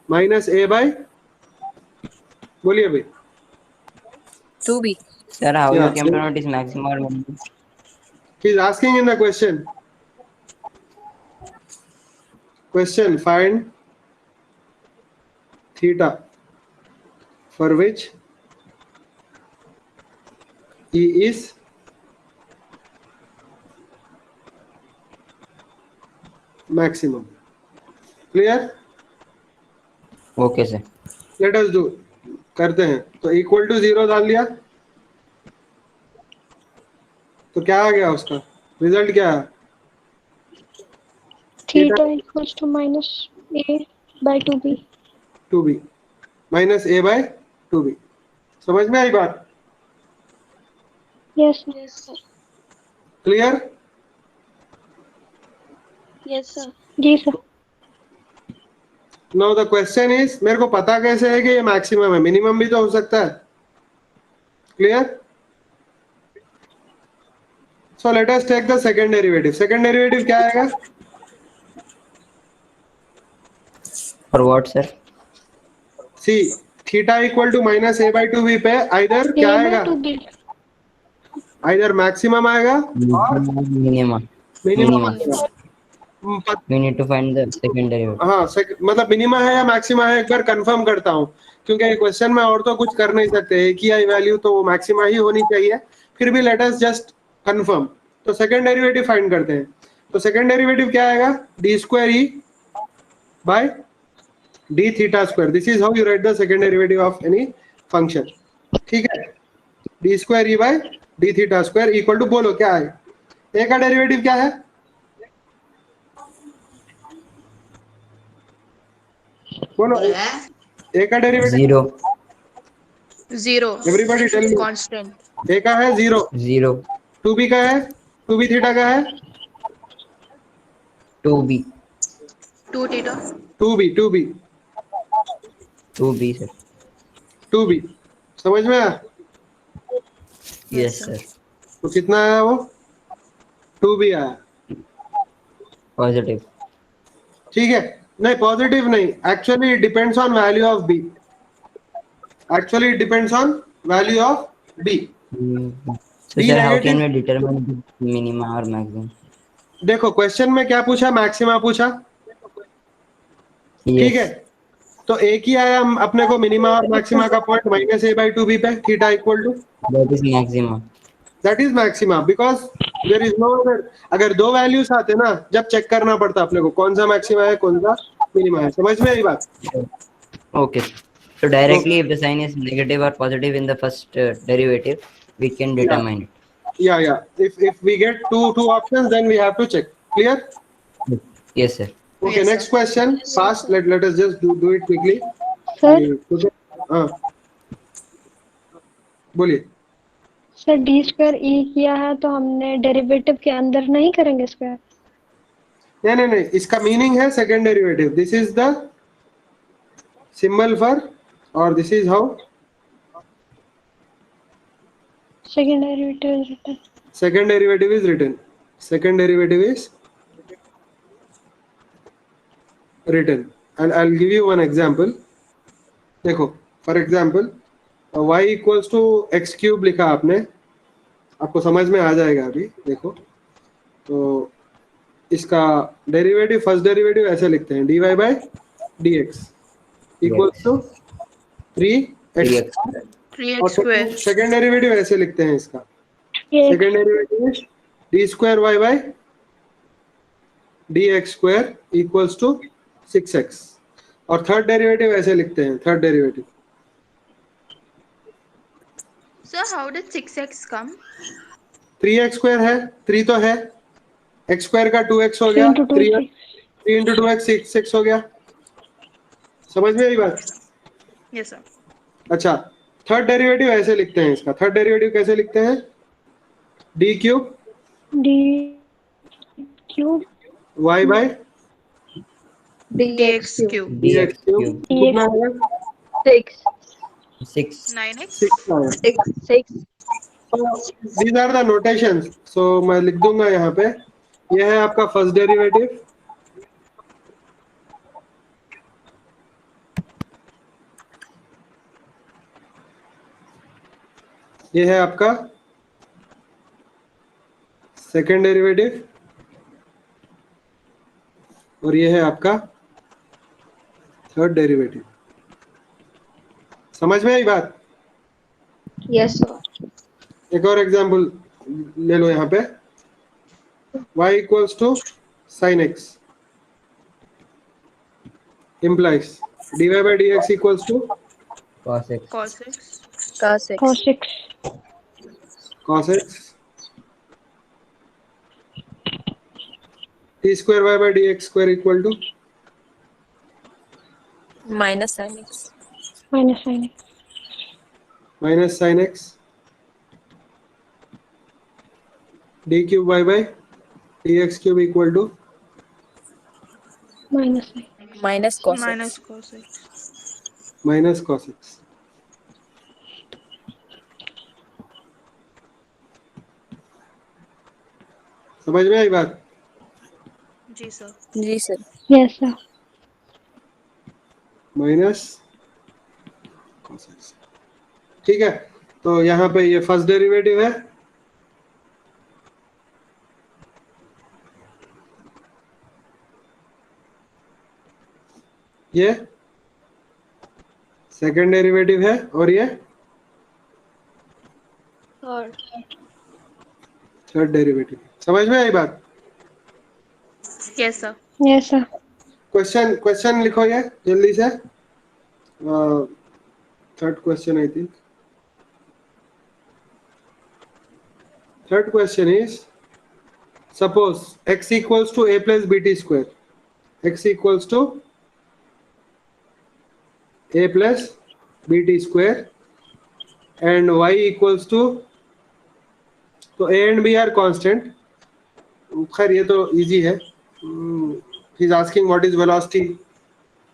minus a by, बोलिए भाई। 2b Sir, how Yeah. you came to know it is maximum or minimum? He is asking in the question find theta for which E is maximum. Clear? Okay, sir. Let us do, करते हैं। तो इक्वल टू 0 डाल लिया, तो क्या आ गया उसका रिजल्ट? क्या है? Theta equals to minus a by 2b। 2b minus a by 2b। समझ में आई बात? Yes sir. Clear? Yes sir. जी sir. Now the question is, मेरे को पता कैसे है कि ये मैक्सिमम है? मिनिमम भी तो हो सकता है। Clear? So let us take the second derivative. Second derivative क्या आएगा? For what, sir? See theta equal to minus a by 2b पे आइदर ए क्या बाय आएगा? 2b। आइदर मैक्सिमम आएगा और Minimum. Minimum Minimum. आएगा। We need to find the second derivative. हाँ, मतलब मिनिमा है या मैक्सिमा है, एक बार कंफर्म करता हूँ, क्योंकि क्वेश्चन में और तो कुछ कर नहीं सकते। एक ही आई वैल्यू तो वो मैक्सिमा ही होनी चाहिए। फिर भी लेट अस जस्ट कंफर्म। तो सेकंड डेरिवेटिव फाइंड करते हैं। तो सेकंड डेरिवेटिव क्या आएगा? D square e by d theta square. This is how you write the second derivative of any function. ठीक है? D square e by d theta square equal to, बोलो क्या है? ए का डेरिवेटिव क्या है? बोलो, ए का derivative 0. Everybody tell me. Constant. A का है 0, 0. 2b का है, 2b थीटा का है 2b. 2 theta. 2b 2b, sir. 2b। समझ में आया? Yes, sir. तो कितना आया वो? 2b आया। Positive. ठीक है? नहीं, पॉजिटिव नहीं, actually depends on value of b। Actually depends on value of b। So, B sir, how negative. can we determine the minima or maximum? देखो क्वेश्चन में क्या पूछा? मैक्सिमा पूछा। ठीक है? तो एक ही आया अपने को मिनिमा और मैक्सिमा का point minus a by 2b पे theta equal to, That is maximum. That is maxima, because there is no other. अगर दो वैल्यूज आते ना, जब चेक करना पड़ता अपने को कौन सा मैक्सिमा है कौन सा मिनिमा है। समझ में आई बात? Okay. So directly, if the sign is negative or positive in the first derivative, we can determine it. Yeah. If we get two options, then we have to check. Clear? Yes, sir. Okay. Yes, Next question. Fast. Let us just do it quickly. Sir हाँ, बोलिए। सर डी स्क्वायर ई किया है तो हमने डेरिवेटिव के अंदर नहीं करेंगे स्क्वायर? नहीं, इसका मीनिंग है second derivative. This is the symbol for, और this is how second derivative is written. second derivative is written. Second derivative is written. And I'll give you one example. देखो, for example, y equals to x cube लिखा आपने, आपको समझ में आ जाएगा अभी। देखो, तो इसका डेरिवेटिव, फर्स्ट डेरिवेटिव ऐसे लिखते हैं, dy by dx equals to 3x। 3x और square. सेकेंड डेरिवेटिव ऐसे लिखते हैं इसका, ये second derivative is d square y by d x square equals to 6x। और थर्ड डेरिवेटिव ऐसे लिखते हैं, third derivative Sir, how did 6x come? 3x square है, 3 तो है, x स्क्वायर का 2x हो गया, 3 into 2x 6x हो गया, समझ में आई बात? Yes, sir. अच्छा, थर्ड डेरिवेटिव ऐसे लिखते हैं इसका। थर्ड डेरिवेटिव कैसे लिखते हैं? D cube d cube y by dx cube. D x dx cube cube कितना आएगा? 6 9x. 6 आएगा। 6 these are the notations, so मैं लिख दूंगा यहाँ पे। यह है आपका फर्स्ट डेरिवेटिव, ये है आपका सेकेंड डेरिवेटिव, और ये है आपका थर्ड डेरिवेटिव। समझ में आई बात? Yes sir. एक और एग्जांपल ले लो यहाँ पे। y equals to sine x implies dy by dx equals to cos x Cos x. cos x cos 6 cos x t square y by dx square equal to minus sin x minus sin x minus sin x d cube y by dx cube equal to minus sin minus cos Minus x cos x. minus cos x। समझ में आई बात? जी sir. जी sir yes sir. Minus cos x। ठीक है, तो यहाँ पे ये फर्स्ट डेरिवेटिव है, ये सेकेंड डेरिवेटिव है, और ये थर्ड डेरिवेटिव। समझ में आई बात? Yes, sir. Yes sir. Question लिखो ये जल्दी से। Third question I think. Third question is suppose x equals to a plus bt square, x equals to a plus bt square and y equals to, तो a and b are constant। खैर ये तो इजी है। he is asking what is velocity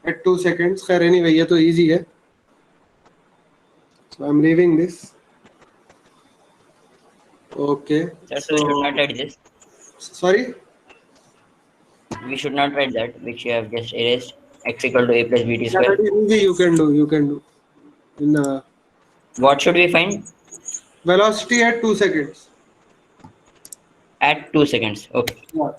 at 2 seconds। खैर anyway ये तो इजी है, so I'm leaving this। okay, sir, so we should not write this. sorry, We should not write that which you have just erased. X equal to a plus bt yeah, square. that is easy, you can do in What should we find? velocity at 2 seconds। At 2 seconds. Okay. yeah.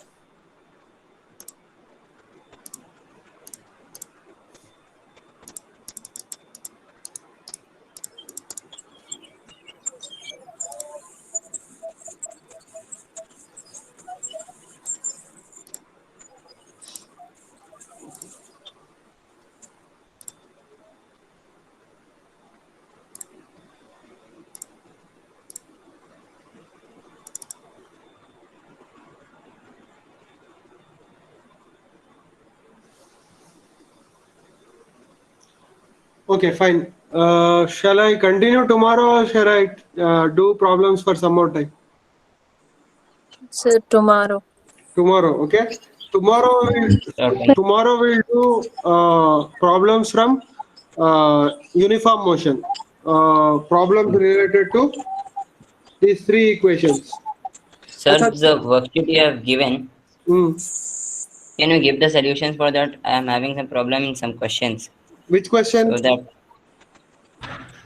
Okay, fine. Shall I continue tomorrow or shall I do problems for some more time? Sir tomorrow Tomorrow, okay. Tomorrow Okay. we'll do problems from uniform motion. Problems related to these three equations. Sir, Achha. the worksheet you have given, Hmm. can you give the solutions for that? I am having some problem in some questions. Which question? So that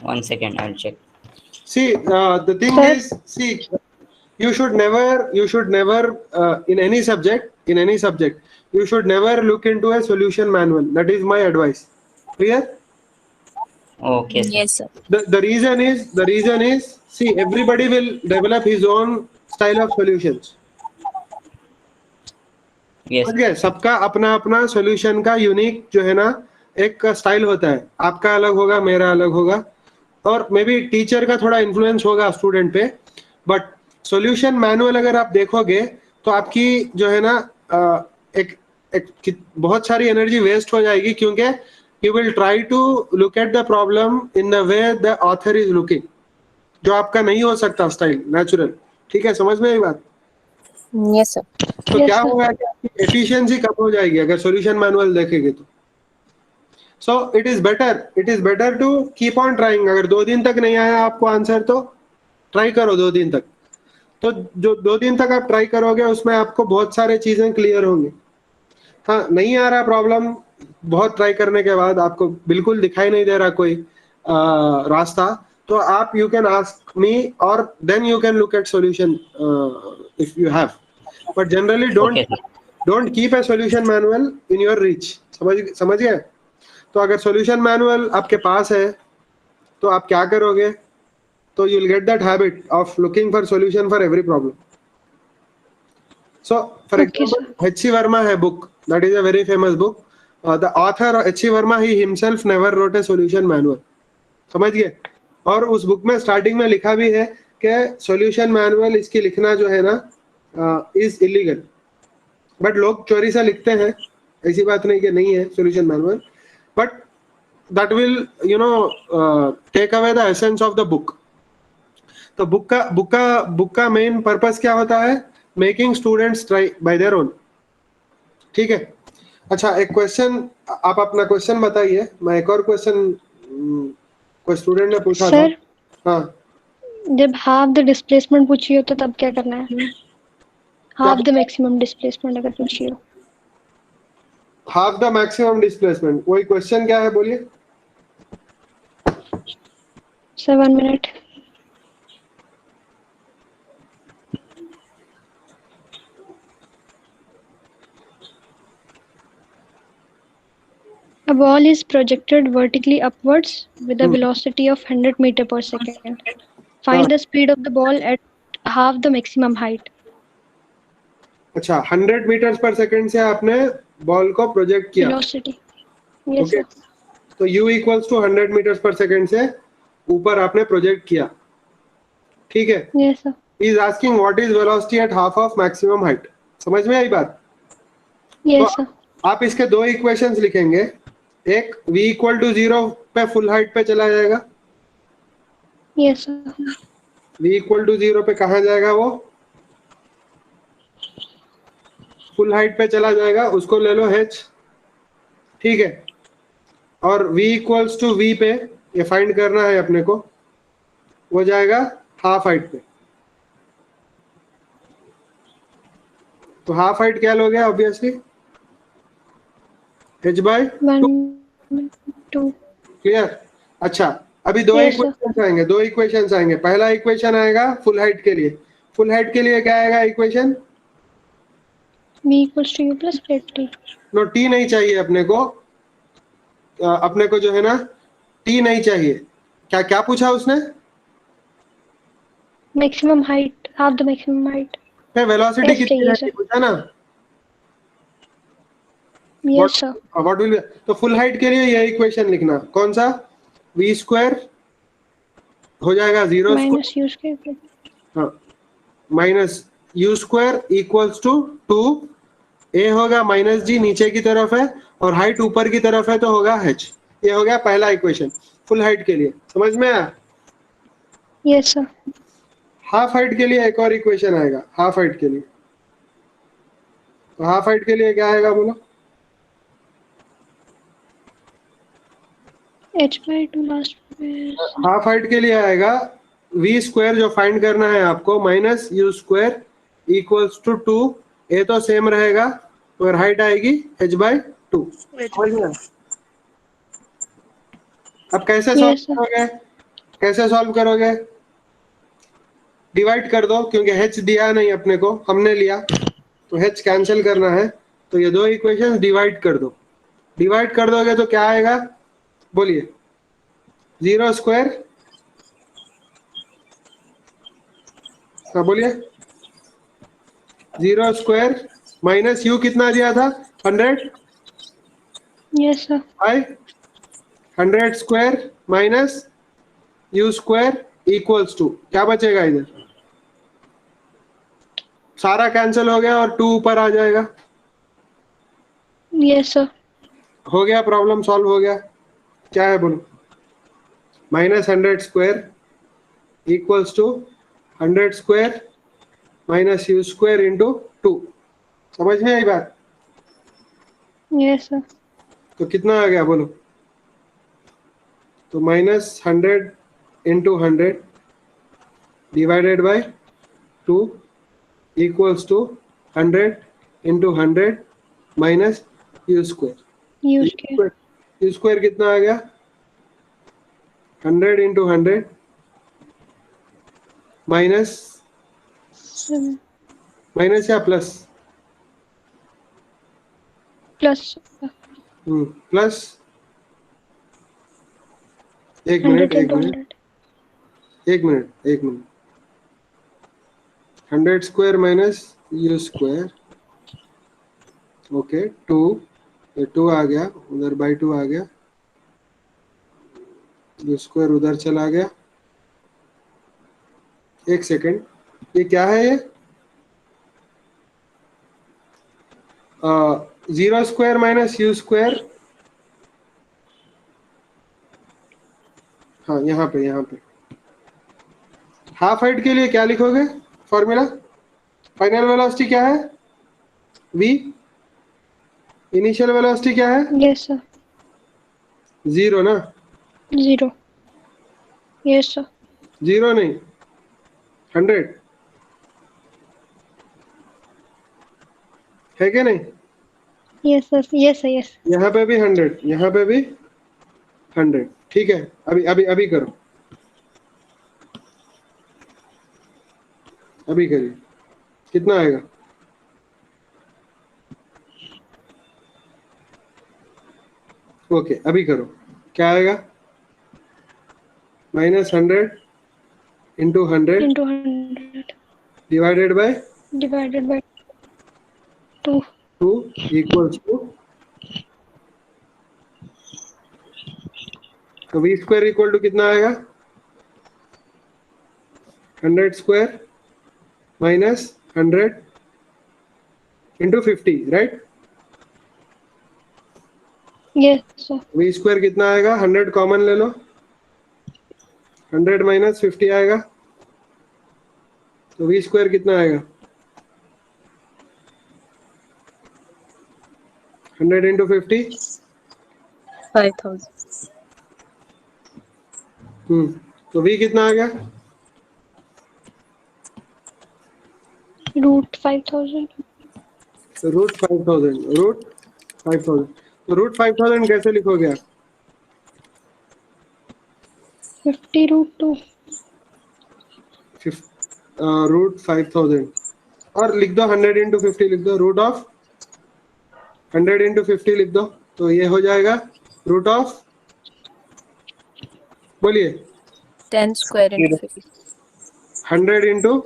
1 second, I'll check. See, the thing Sir. is, see, you should never in any subject, you should never look into a solution manual. That is my advice. Clear? Okay, sir. yes sir The reason is, see, everybody will develop his own style of solutions. Yes. समझ गए? सबका अपना अपना सॉल्यूशन का यूनिक जो है ना एक स्टाइल होता है। आपका अलग होगा, मेरा अलग होगा, और मे बी टीचर का थोड़ा इन्फ्लुएंस होगा स्टूडेंट पे। बट सॉल्यूशन मैनुअल अगर आप देखोगे तो आपकी जो है ना एक बहुत सारी एनर्जी वेस्ट हो जाएगी, क्योंकि you will try to look at the problem in the way the author is looking, जो आपका नहीं हो सकता स्टाइल नेचुरल। ठीक है, समझ में आई बात? Yes sir. तो Yes, क्या sir. होगा कि आपकी एफिशिएंसी कम हो जाएगी अगर सॉल्यूशन मैनुअल देखेंगे तो। So it is better to keep on trying. अगर 2 दिन तक नहीं आया आपको आंसर तो ट्राई करो 2 दिन तक। तो जो 2 दिन तक आप ट्राई करोगे उसमें आपको बहुत सारे चीजें क्लियर होंगी। हाँ, नहीं आ रहा प्रॉब्लम, बहुत ट्राई करने के बाद आपको बिल्कुल दिखाई नहीं दे रहा कोई रास्ता, तो आप यू कैन आस्क मी और then you can look at solution if you have, but generally Okay, sir. Don't keep a solution manual in your reach. समझ गए? तो अगर सॉल्यूशन मैनुअल आपके पास है तो आप क्या करोगे, तो you will get that habit of looking for solution for every problem. So, for Okay, example, H.C. Verma है book, that is a very famous book. The author H.C. Verma, he himself never wrote a solution manual. समझ गए? और उस बुक में स्टार्टिंग में लिखा भी है कि सॉल्यूशन मैनुअल इसकी लिखना जो है ना इज इलीगल, बट लोग चोरी से लिखते हैं, ऐसी बात नहीं कि नहीं है solution manual, but that will you know take away the essence of the book. तो बुक का मेन पर्पस क्या होता है? Making students try by their own. ठीक है, अच्छा एक क्वेश्चन, आप अपना क्वेश्चन बताइए। मैं एक और क्वेश्चन कोई स्टूडेंट ने पूछा था। सर, हाँ, जब हाफ द डिस्प्लेसमेंट पूछी हो तो तब क्या करना है? हाफ द मैक्सिमम डिस्प्लेसमेंट अगर पूछी हो। हाफ द मैक्सिमम डिस्प्लेसमेंट, वही क्वेश्चन क्या है बोलिए? Sir 1 minute. A ball is projected vertically upwards with a velocity of 100 meter per second. Find the speed of the ball at half the maximum height. अच्छा, 100 मीटर पर सेकंड से आपने बॉल को प्रोजेक्ट किया। Velocity. Yes, okay, sir. तो u इक्वल्स टू 100 मीटर पर सेकंड से ऊपर आपने प्रोजेक्ट किया। ठीक है, Yes, sir. Is asking what is velocity at half of maximum height. समझ में आई बात? Yes, sir. आप इसके 2 इक्वेशंस लिखेंगे। एक v इक्वल टू 0 पे फुल हाइट पे चला जाएगा। Yes, sir. v equal to 0 पे कहाँ जाएगा? वो फुल हाइट पे चला जाएगा, उसको ले लो h। ठीक है, और v इक्वल्स टू v पे ये फाइंड करना है अपने को, वो जाएगा हाफ हाइट पे। तो हाफ हाइट क्या लोगे ऑब्वियसली? h bye 1, 2. क्लियर? अच्छा, अभी 2 Yes, sir. इक्वेशंस आएंगे, 2 इक्वेशंस आएंगे। पहला इक्वेशन आएगा फुल हाइट के लिए। फुल हाइट के लिए क्या आएगा equation? V equals to U plus plate T. नो, टी नहीं चाहिए अपने को। अपने को जो है ना टी नहीं चाहिए। क्या क्या पूछा उसने? Maximum height. Half the maximum height. फिर वेलोसिटी Yes, कितनी चाहिए, रहती sir. पूछा ना? Yes, sir. व्हाट विल, तो फुल हाइट के लिए ये इक्वेशन लिखना। कौन सा? v स्क्वायर हो जाएगा 0 Minus U square. हाँ, minus u square equals to 2। A होगा माइनस जी, नीचे की तरफ है, और हाइट ऊपर की तरफ है तो होगा h। ये हो गया पहला इक्वेशन फुल हाइट के लिए। समझ में आया? Yes, sir. हाफ हाइट के लिए एक और इक्वेशन आएगा। हाफ हाइट के लिए, तो हाफ हाइट के लिए क्या आएगा बोलो? H by 2 last में. हाफ हाइट के लिए आएगा v स्क्वायर जो फाइंड करना है आपको, minus u square equals to 2। A तो सेम रहेगा, और हाइट आएगी h बाय 2। अब कैसे सॉल्व Yes, sir. करोगे? कैसे सॉल्व करोगे? डिवाइड कर दो, क्योंकि h दिया नहीं अपने को, हमने लिया, तो h कैंसिल करना है। तो ये 2 इक्वेशंस डिवाइड कर दो। डिवाइड कर दोगे तो क्या आएगा बोलिए? 0 स्क्वायर, हाँ बोलिए, 0 स्क्वायर माइनस यू कितना दिया था? 100 Yes, sir. By 100 square minus u square equals to, क्या बचेगा इधर? सारा कैंसिल हो गया और 2 ऊपर आ जाएगा। Yes, sir. हो गया, प्रॉब्लम सॉल्व हो गया। क्या है बोलो? -100 square equals to 100 square minus u square into 2। समझ में आई बात? Yes, sir. तो कितना आ गया बोलो? तो -100 into 100 divided by 2 equals to 100 into 100 minus u square. Use care. U square कितना आ गया? 100 इंटू 100 माइनस 7 माइनस या प्लस? plus plus. एक 100 minute into 100. 100 square minus u square. Okay 2, ये 2 आ गया उधर, बाई 2 आ गया, यू स्क्वायर उधर चला गया। एक सेकेंड, ये क्या है? ये 0 स्क्वायर माइनस यू स्क्वायर। हाँ यहाँ पे हाफ हाइट के लिए क्या लिखोगे फॉर्मूला? फाइनल वेलोसिटी क्या है? v। इनिशियल वेलोसिटी क्या है? Yes, sir. 0 ना? 0. Yes, sir. 0 नहीं, 100 है क्या नहीं? Yes, sir. Yes, sir. Yes. यहाँ पे भी 100, यहाँ पे भी 100। ठीक है, अभी करो, अभी करिए, कितना आएगा? ओके अभी करो, क्या आएगा? -100 into 100 Into 100 divided by divided by 2. 2 equals to, तो v स्क्वायर इक्वल टू कितना आएगा? 100 square minus 100 into 50, right? Yes, sir. v square कितना आएगा? 100 कॉमन ले लो, 100 माइनस 50 आएगा, तो v स्क्वायर कितना आएगा? 100 इंटू 50, 5000. तो v कितना आ गया? Root 5000. रूट 5000। तो रूट 5000 कैसे लिखोगे आप? 50 root 2. रूट 5000 और लिख दो 100 इंटू 50 लिख दो, रूट ऑफ 100 इंटू 50 लिख दो, तो ये हो जाएगा रूट ऑफ, बोलिए, 10 square into 50. 100 इंटू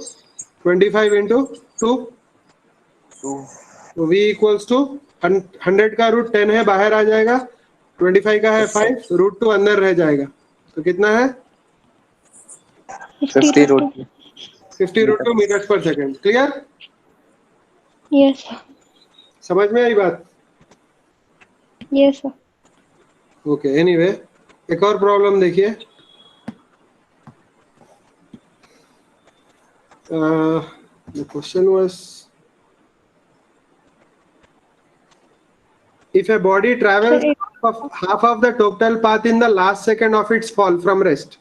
25 इंटू 2, तो v इक्वल्स टू 100 का रूट 10 है, बाहर आ जाएगा, 25 का है 5, रूट 2 अंदर रह जाएगा, तो कितना है? 50 root 2. 50 रूट 2 मीटर्स पर सेकेंड। क्लियर? Yes, sir. समझ में आई बात? Yes, sir. ओके एनीवे, एक और प्रॉब्लम देखिए। The question was, if a body travels half of the total path in the last second of its fall from rest,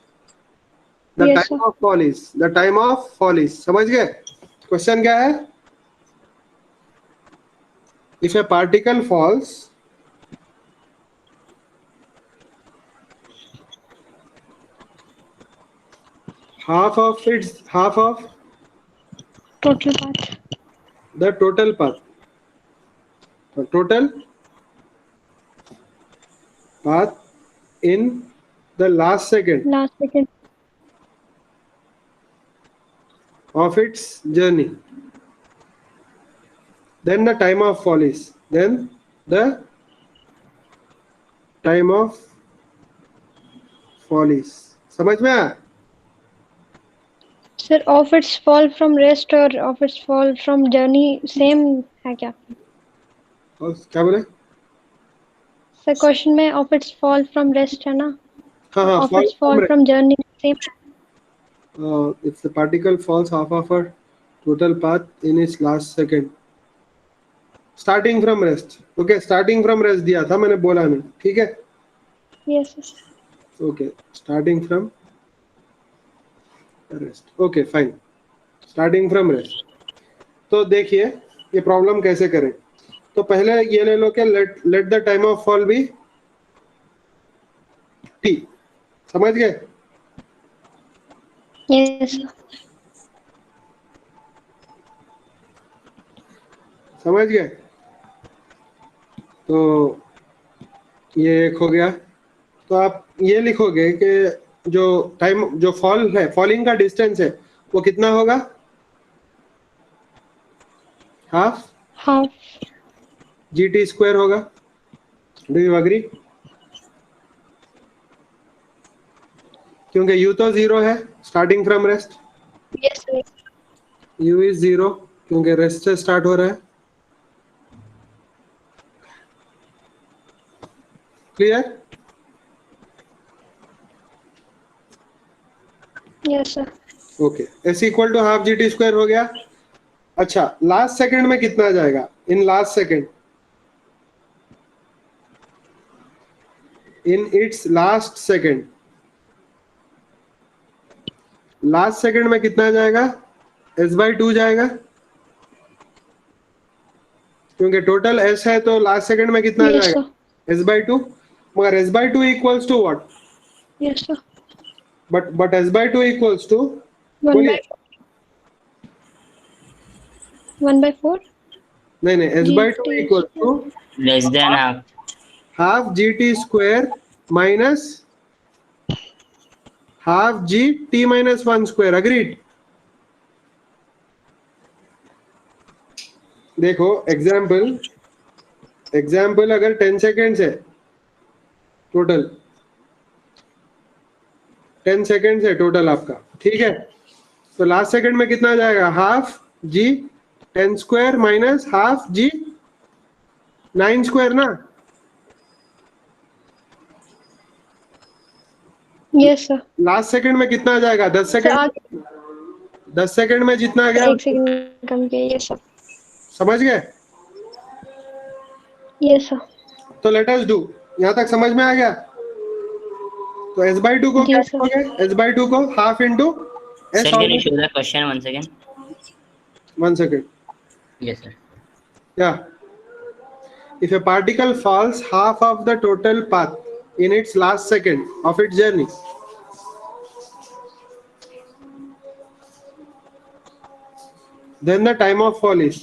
the Yes, time sir. of fall is, the time of fall is, समझ गए? क्वेश्चन क्या है? if a particle falls half of Total path. the total path, the total path in the last second Last second. of its journey, then the time of fall is, then the time of fall is, समझ में आया? Sir, of its fall from rest or of its fall from journey same है क्या? और क्या बोले? सर क्वेश्चन में of its fall from rest है ना, हाँ हाँ, of its fall from journey same. if the particle falls half of a total path in its last second starting from rest. Okay, starting from rest दिया था मैंने, बोला नहीं, ठीक है? Yes sir. Okay, starting from rest. Okay, fine. Starting from rest. तो देखिए ये प्रॉब्लम कैसे करें। तो पहले ये ले लो कि let the time of fall be t. समझ गए? Yes sir. समझ गए? तो ये एक हो गया। तो आप ये लिखोगे कि जो टाइम, जो फॉल है, फॉलिंग का डिस्टेंस है, वो कितना होगा? हाफ GT स्क्वायर होगा। Do you agree? क्योंकि U तो 0 है starting from rest, yes sir. U is 0 क्योंकि रेस्ट से स्टार्ट हो रहा है। Clear? Yes sir. Okay, S equal to half GT square हो गया। अच्छा, लास्ट सेकंड में कितना जाएगा? In last second, in its last second, last second में कितना जाएगा? S/2 जाएगा, क्योंकि टोटल S है तो लास्ट सेकंड में कितना यस जाएगा? सर। S/2। मगर S/2 equals to what? Yes sir. But S/2 equals to, 1/4। नहीं, S/2 equals to Less than half. Half GT square minus half GT minus 1 square. Agreed? देखो एग्जाम्पल अगर 10 सेकेंड्स है, टोटल 10 सेकेंड्स है टोटल आपका, ठीक है? तो लास्ट सेकंड में कितना जाएगा? Half G 10 square minus half G 9 square ना। Yes sir. लास्ट सेकंड में कितना जाएगा? 10 सेकंड। 10 सेकंड में जितना गया, 1 सेकंड कम किया। Yes sir. समझ गए? Yes sir. तो लेट अस डू। यहाँ तक समझ में आ गया? तो S/2 को जी क्या सर। लिखोगे? S/2 को half into Sir, S। can you show the question once again? 1 second. Yes, sir. Yeah. If a particle falls half of the total path in its last second of its journey, then the time of fall is,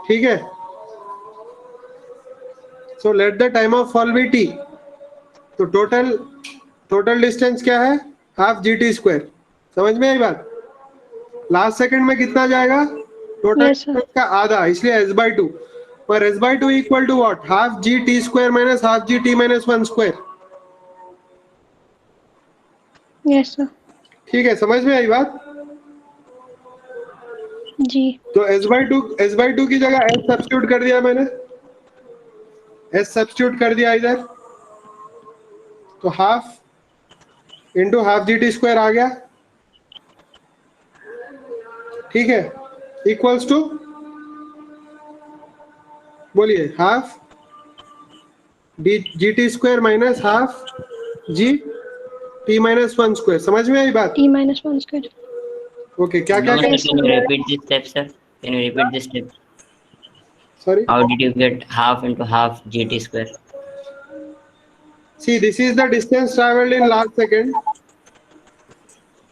ठीक है? So let the time of fall be t. तो टोटल डिस्टेंस क्या है? Half GT square. समझ में आई बात? लास्ट सेकंड में कितना जाएगा? Total Yes, sir. डिस्टेंस का आधा, इसलिए S/2। पर S/2 equal to what? Half GT square minus half GT minus 1 square. Yes sir. ठीक है, समझ में आई बात? जी। तो S/2 की जगह S सब्स्टिट्यूट कर दिया मैंने, S सब्स्टिट्यूट कर दिया इधर, तो half into half GT square आ गया, ठीक है? इक्वल्स टू, बोलिए, half GT square minus half GT minus 1 square. समझ में आई बात? T-1 square। ओके, क्या क्या No, क्या? sir, can you repeat this step, sir? Can you repeat this step? Sorry. How did you get half into half GT square? See, this is the distance traveled in last second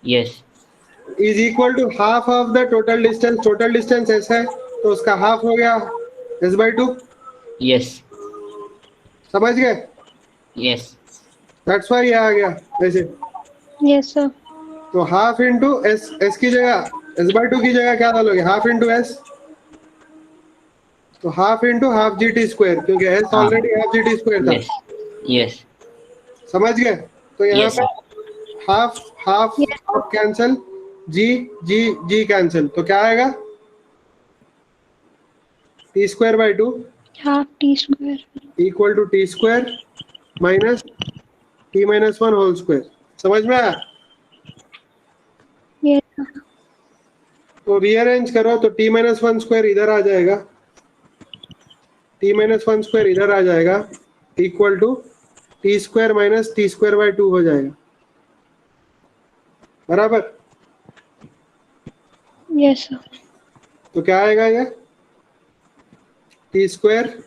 Yes. is equal to half of the total distance. Total distance S है तो उसका हाफ हो गया S/2। Yes. समझ गए? Yes. That's why ये आ गया ऐसे। Yes sir. तो हाफ इंटू S की जगह, S/2 की जगह क्या डालोगे? Half into S। तो half into half GT square, क्योंकि S already half GT square था। Yes. Yes. समझ गए? तो यहाँ Yes, पे हाफ कैंसल, जी कैंसिल, तो क्या आएगा? T square by 2 half t square. Equal to t square minus t minus 1 whole square. समझ में आया? Yes sir. तो रीअरेंज करो तो टी माइनस 1 स्क्वायर इधर आ जाएगा, टी माइनस 1 स्क्वायर इधर आ जाएगा, equal to t square minus t square by 2 हो जाएगा, बराबर? Yes sir. तो क्या आएगा ये? T square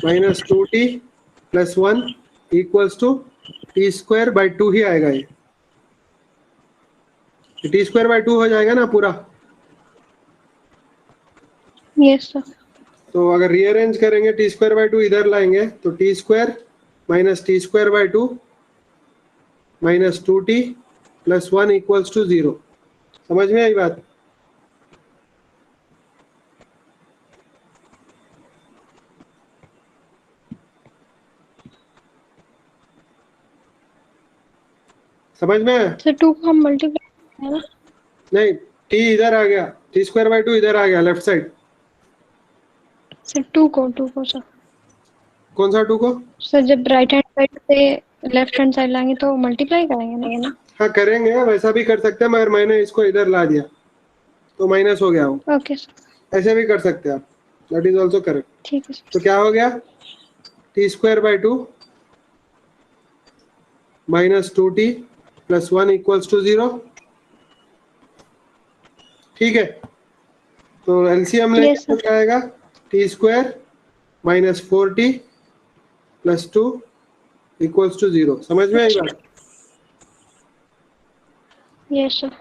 minus 2t plus 1 equals to t square by 2 ही आएगा। ये टी स्क्वायर बाई 2 हो जाएगा ना पूरा। Yes sir. तो अगर रीअरेंज करेंगे टी स्क्वायर बाई 2 इधर लाएंगे तो t square minus t square by 2 minus 2t plus 1 equals to 0। समझ में आई बात? समझ में आया? सर 2 को हम मल्टीप्लाई है ना? नहीं, टी इधर आ गया, टी स्क्वायर बाई 2 इधर आ गया लेफ्ट साइड। सर 2 को सर। कौन सा 2 को? सर जब राइट हैंड साइड से लेफ्ट हैंड साइड लाएंगे तो मल्टीप्लाई करेंगे ना? हाँ करेंगे, वैसा भी कर सकते हैं, मगर मैंने इसको इधर ला दिया तो माइनस हो गया वो। Okay sir. ऐसे भी कर सकते हैं आप, दैट इज ऑल्सो करेक्ट। ठीक है सर। तो क्या हो गया? T square by 2 minus 2t plus 1 equals to 0। ठीक है, तो एलसीएम लेंगे Yes, तो sir. क्या आएगा? T square minus 4t plus 2 equals to 0। समझ में आई बात? Yes sir.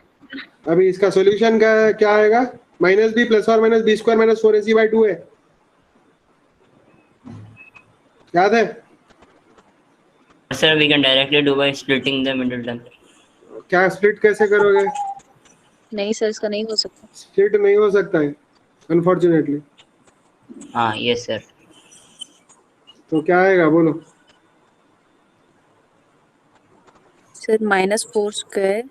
अभी इसका सॉल्यूशन क्या आएगा? माइनस बी प्लस और minus b square minus 4ac by 2 है, याद है? Sir, we can directly do by splitting the middle term. क्या स्प्लिट कैसे करोगे? नहीं सर, इसका नहीं हो सकता। स्प्लिट नहीं हो सकता है अनफॉर्चुनेटली। Yes, sir. तो क्या आएगा बोलो? सर -4 स्क्वायर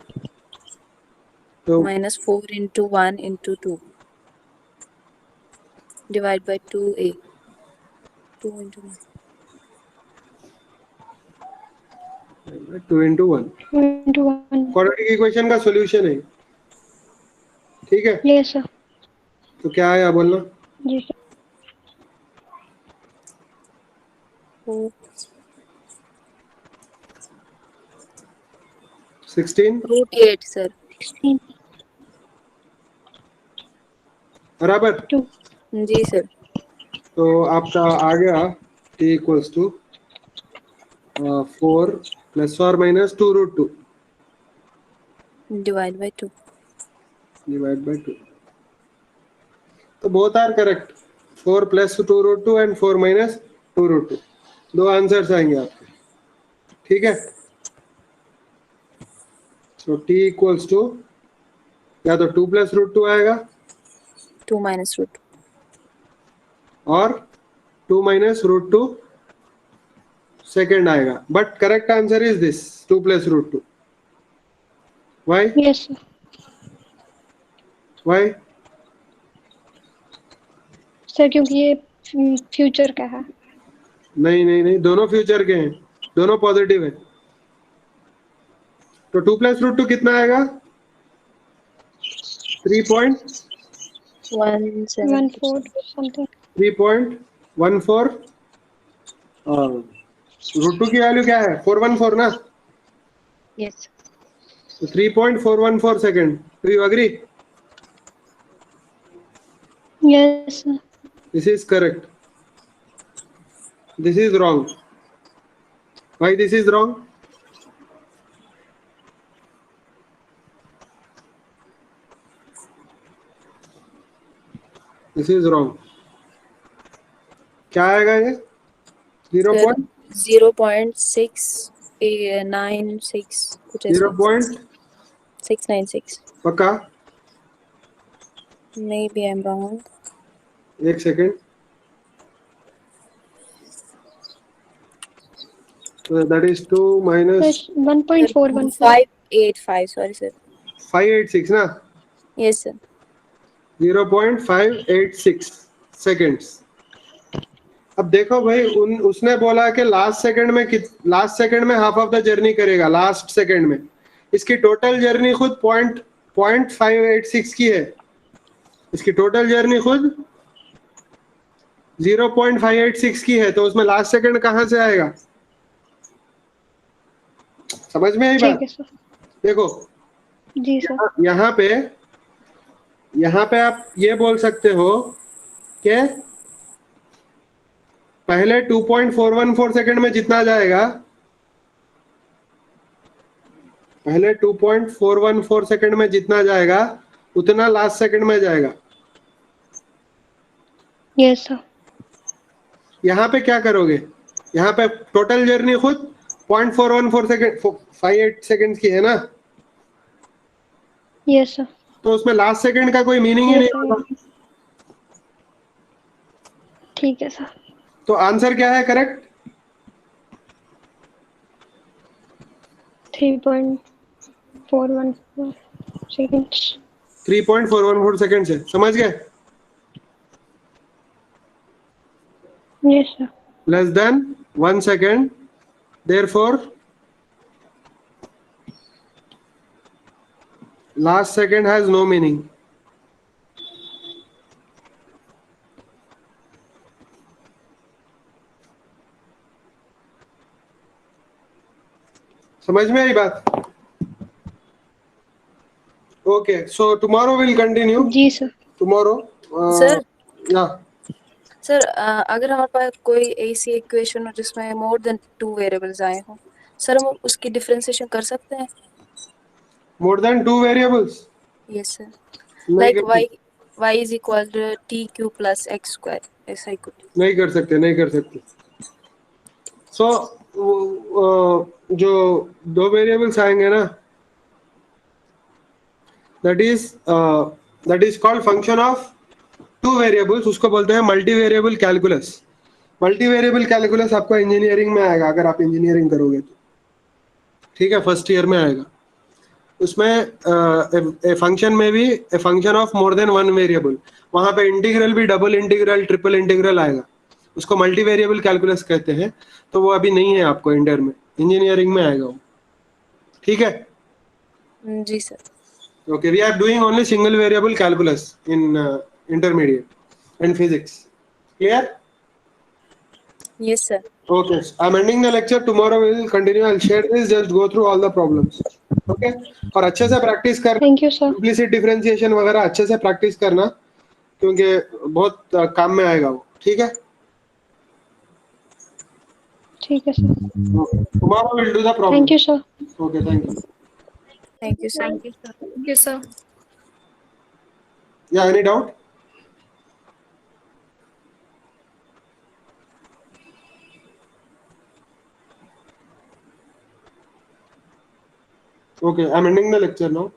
तो -4 into 1 into 2 divide by 2a 2 into 1। 2 into 1 2 into 1। Quadratic equation का सॉल्यूशन है, ठीक है? Yes sir. तो क्या आया बोलना? जी सर। 16 √8 सर। 16 बराबर। 2। जी सर। तो आपका आ गया t इक्वल्स टू 4 प्लस और minus 2√2 divide by 2। Divide by 2। तो both are correct, 4 plus 2√2 and 4 minus 2√2। दो आंसर्स आएंगे आपके, ठीक है? तो t इक्वल्स टू या तो 2 प्लस √2 आएगा 2 minus √2। और 2 माइनस √2 सेकेंड आएगा, but correct answer is this 2 plus √2। Why? Yes sir. Why? Sir क्योंकि ये फ्यूचर का है। नहीं, दोनों फ्यूचर के हैं, दोनों पॉजिटिव है। तो 2 प्लस √2 कितना आएगा? 14 समथिंग। 3.14। √2 की वैल्यू क्या है? 414 ना? यस। तो 3.414 second. Do you agree? Yes sir. This is correct. This is wrong. Why this is wrong? This is wrong. क्या आएगा ये? 0.696 कुछ ऐसा। 0.696। पक्का? Maybe I'm wrong। एक second. So that is 2 minus 1.415। 585 sorry sir। 586 ना, Yes, sir. 0.586 सेकेंड्स। अब देखो भाई, उसने बोला कि लास्ट सेकंड में हाफ ऑफ द जर्नी करेगा, लास्ट सेकंड में। इसकी टोटल जर्नी खुद 0.586 की है, इसकी टोटल जर्नी खुद 0.586 की है, तो उसमें लास्ट सेकंड कहां से आएगा? समझ में आई ठीक बात? है सर। देखो जी सर। यहाँ पे आप ये बोल सकते हो कि पहले 2.414 सेकंड में जितना जाएगा, पहले 2.414 सेकंड में जितना जाएगा उतना लास्ट सेकंड में जाएगा। Yes sir. यहाँ पे क्या करोगे? यहाँ पे टोटल जर्नी खुद 0.414 सेकंड 58 सेकंड की है ना, यस सर। तो उसमें लास्ट सेकंड का कोई मीनिंग ही यस नहीं होगा। सर। ठीक है सर। तो आंसर क्या है करेक्ट? 3.414 seconds। 3.414 सेकंड से, समझ गए? Yes sir. Less than 1 second, therefore last second has no meaning. समझ में आई बात? Okay, so tomorrow will continue. जी सर। टुमारो Sir, या सर अगर हमारे पास कोई ऐसी इक्वेशन हो जिसमें मोर देन 2 वेरिएबल्स आए हो, सर हम उसकी डिफरेंशिएशन कर सकते हैं? More than 2 variables yes sir. नहीं लाइक कर सकते, y is equal to tq plus x square, ऐसा ही कुछ। नहीं कर सकते, नहीं कर सकते। सो जो 2 वेरिएबल्स आएंगे ना, that is called function of 2 variables, उसको बोलते हैं multi variable calculus. Multi variable calculus आपको इंजीनियरिंग में आएगा, अगर आप इंजीनियरिंग करोगे तो, ठीक है, फर्स्ट ईयर में आएगा। उसमें ए फंक्शन में भी a function of more than 1 variable, वहां पे इंटीग्रल भी डबल इंटीग्रल ट्रिपल इंटीग्रल आएगा, उसको मल्टी वेरिएबल कैलकुलस कहते हैं। तो वो अभी नहीं है आपको इंटर में, इंजीनियरिंग में आएगा वो, ठीक है? जी sir. Okay, we are doing only single variable calculus in intermediate and physics. Clear? Yes sir. Okay, I'm ending the lecture. Tomorrow we will continue. I'll share this. Just go through all the problems. Okay? और अच्छे से प्रैक्टिस करना, thank you sir. Implicit differentiation वगैरह अच्छे से प्रैक्टिस करना, क्योंकि बहुत काम में आएगा वो, ठीक है? ठीक है sir. Tomorrow we'll do the problem. Thank you sir. Okay, thank you. Thank you sir. Thank you, sir. Yeah, any doubt? Okay, I'm ending the lecture now.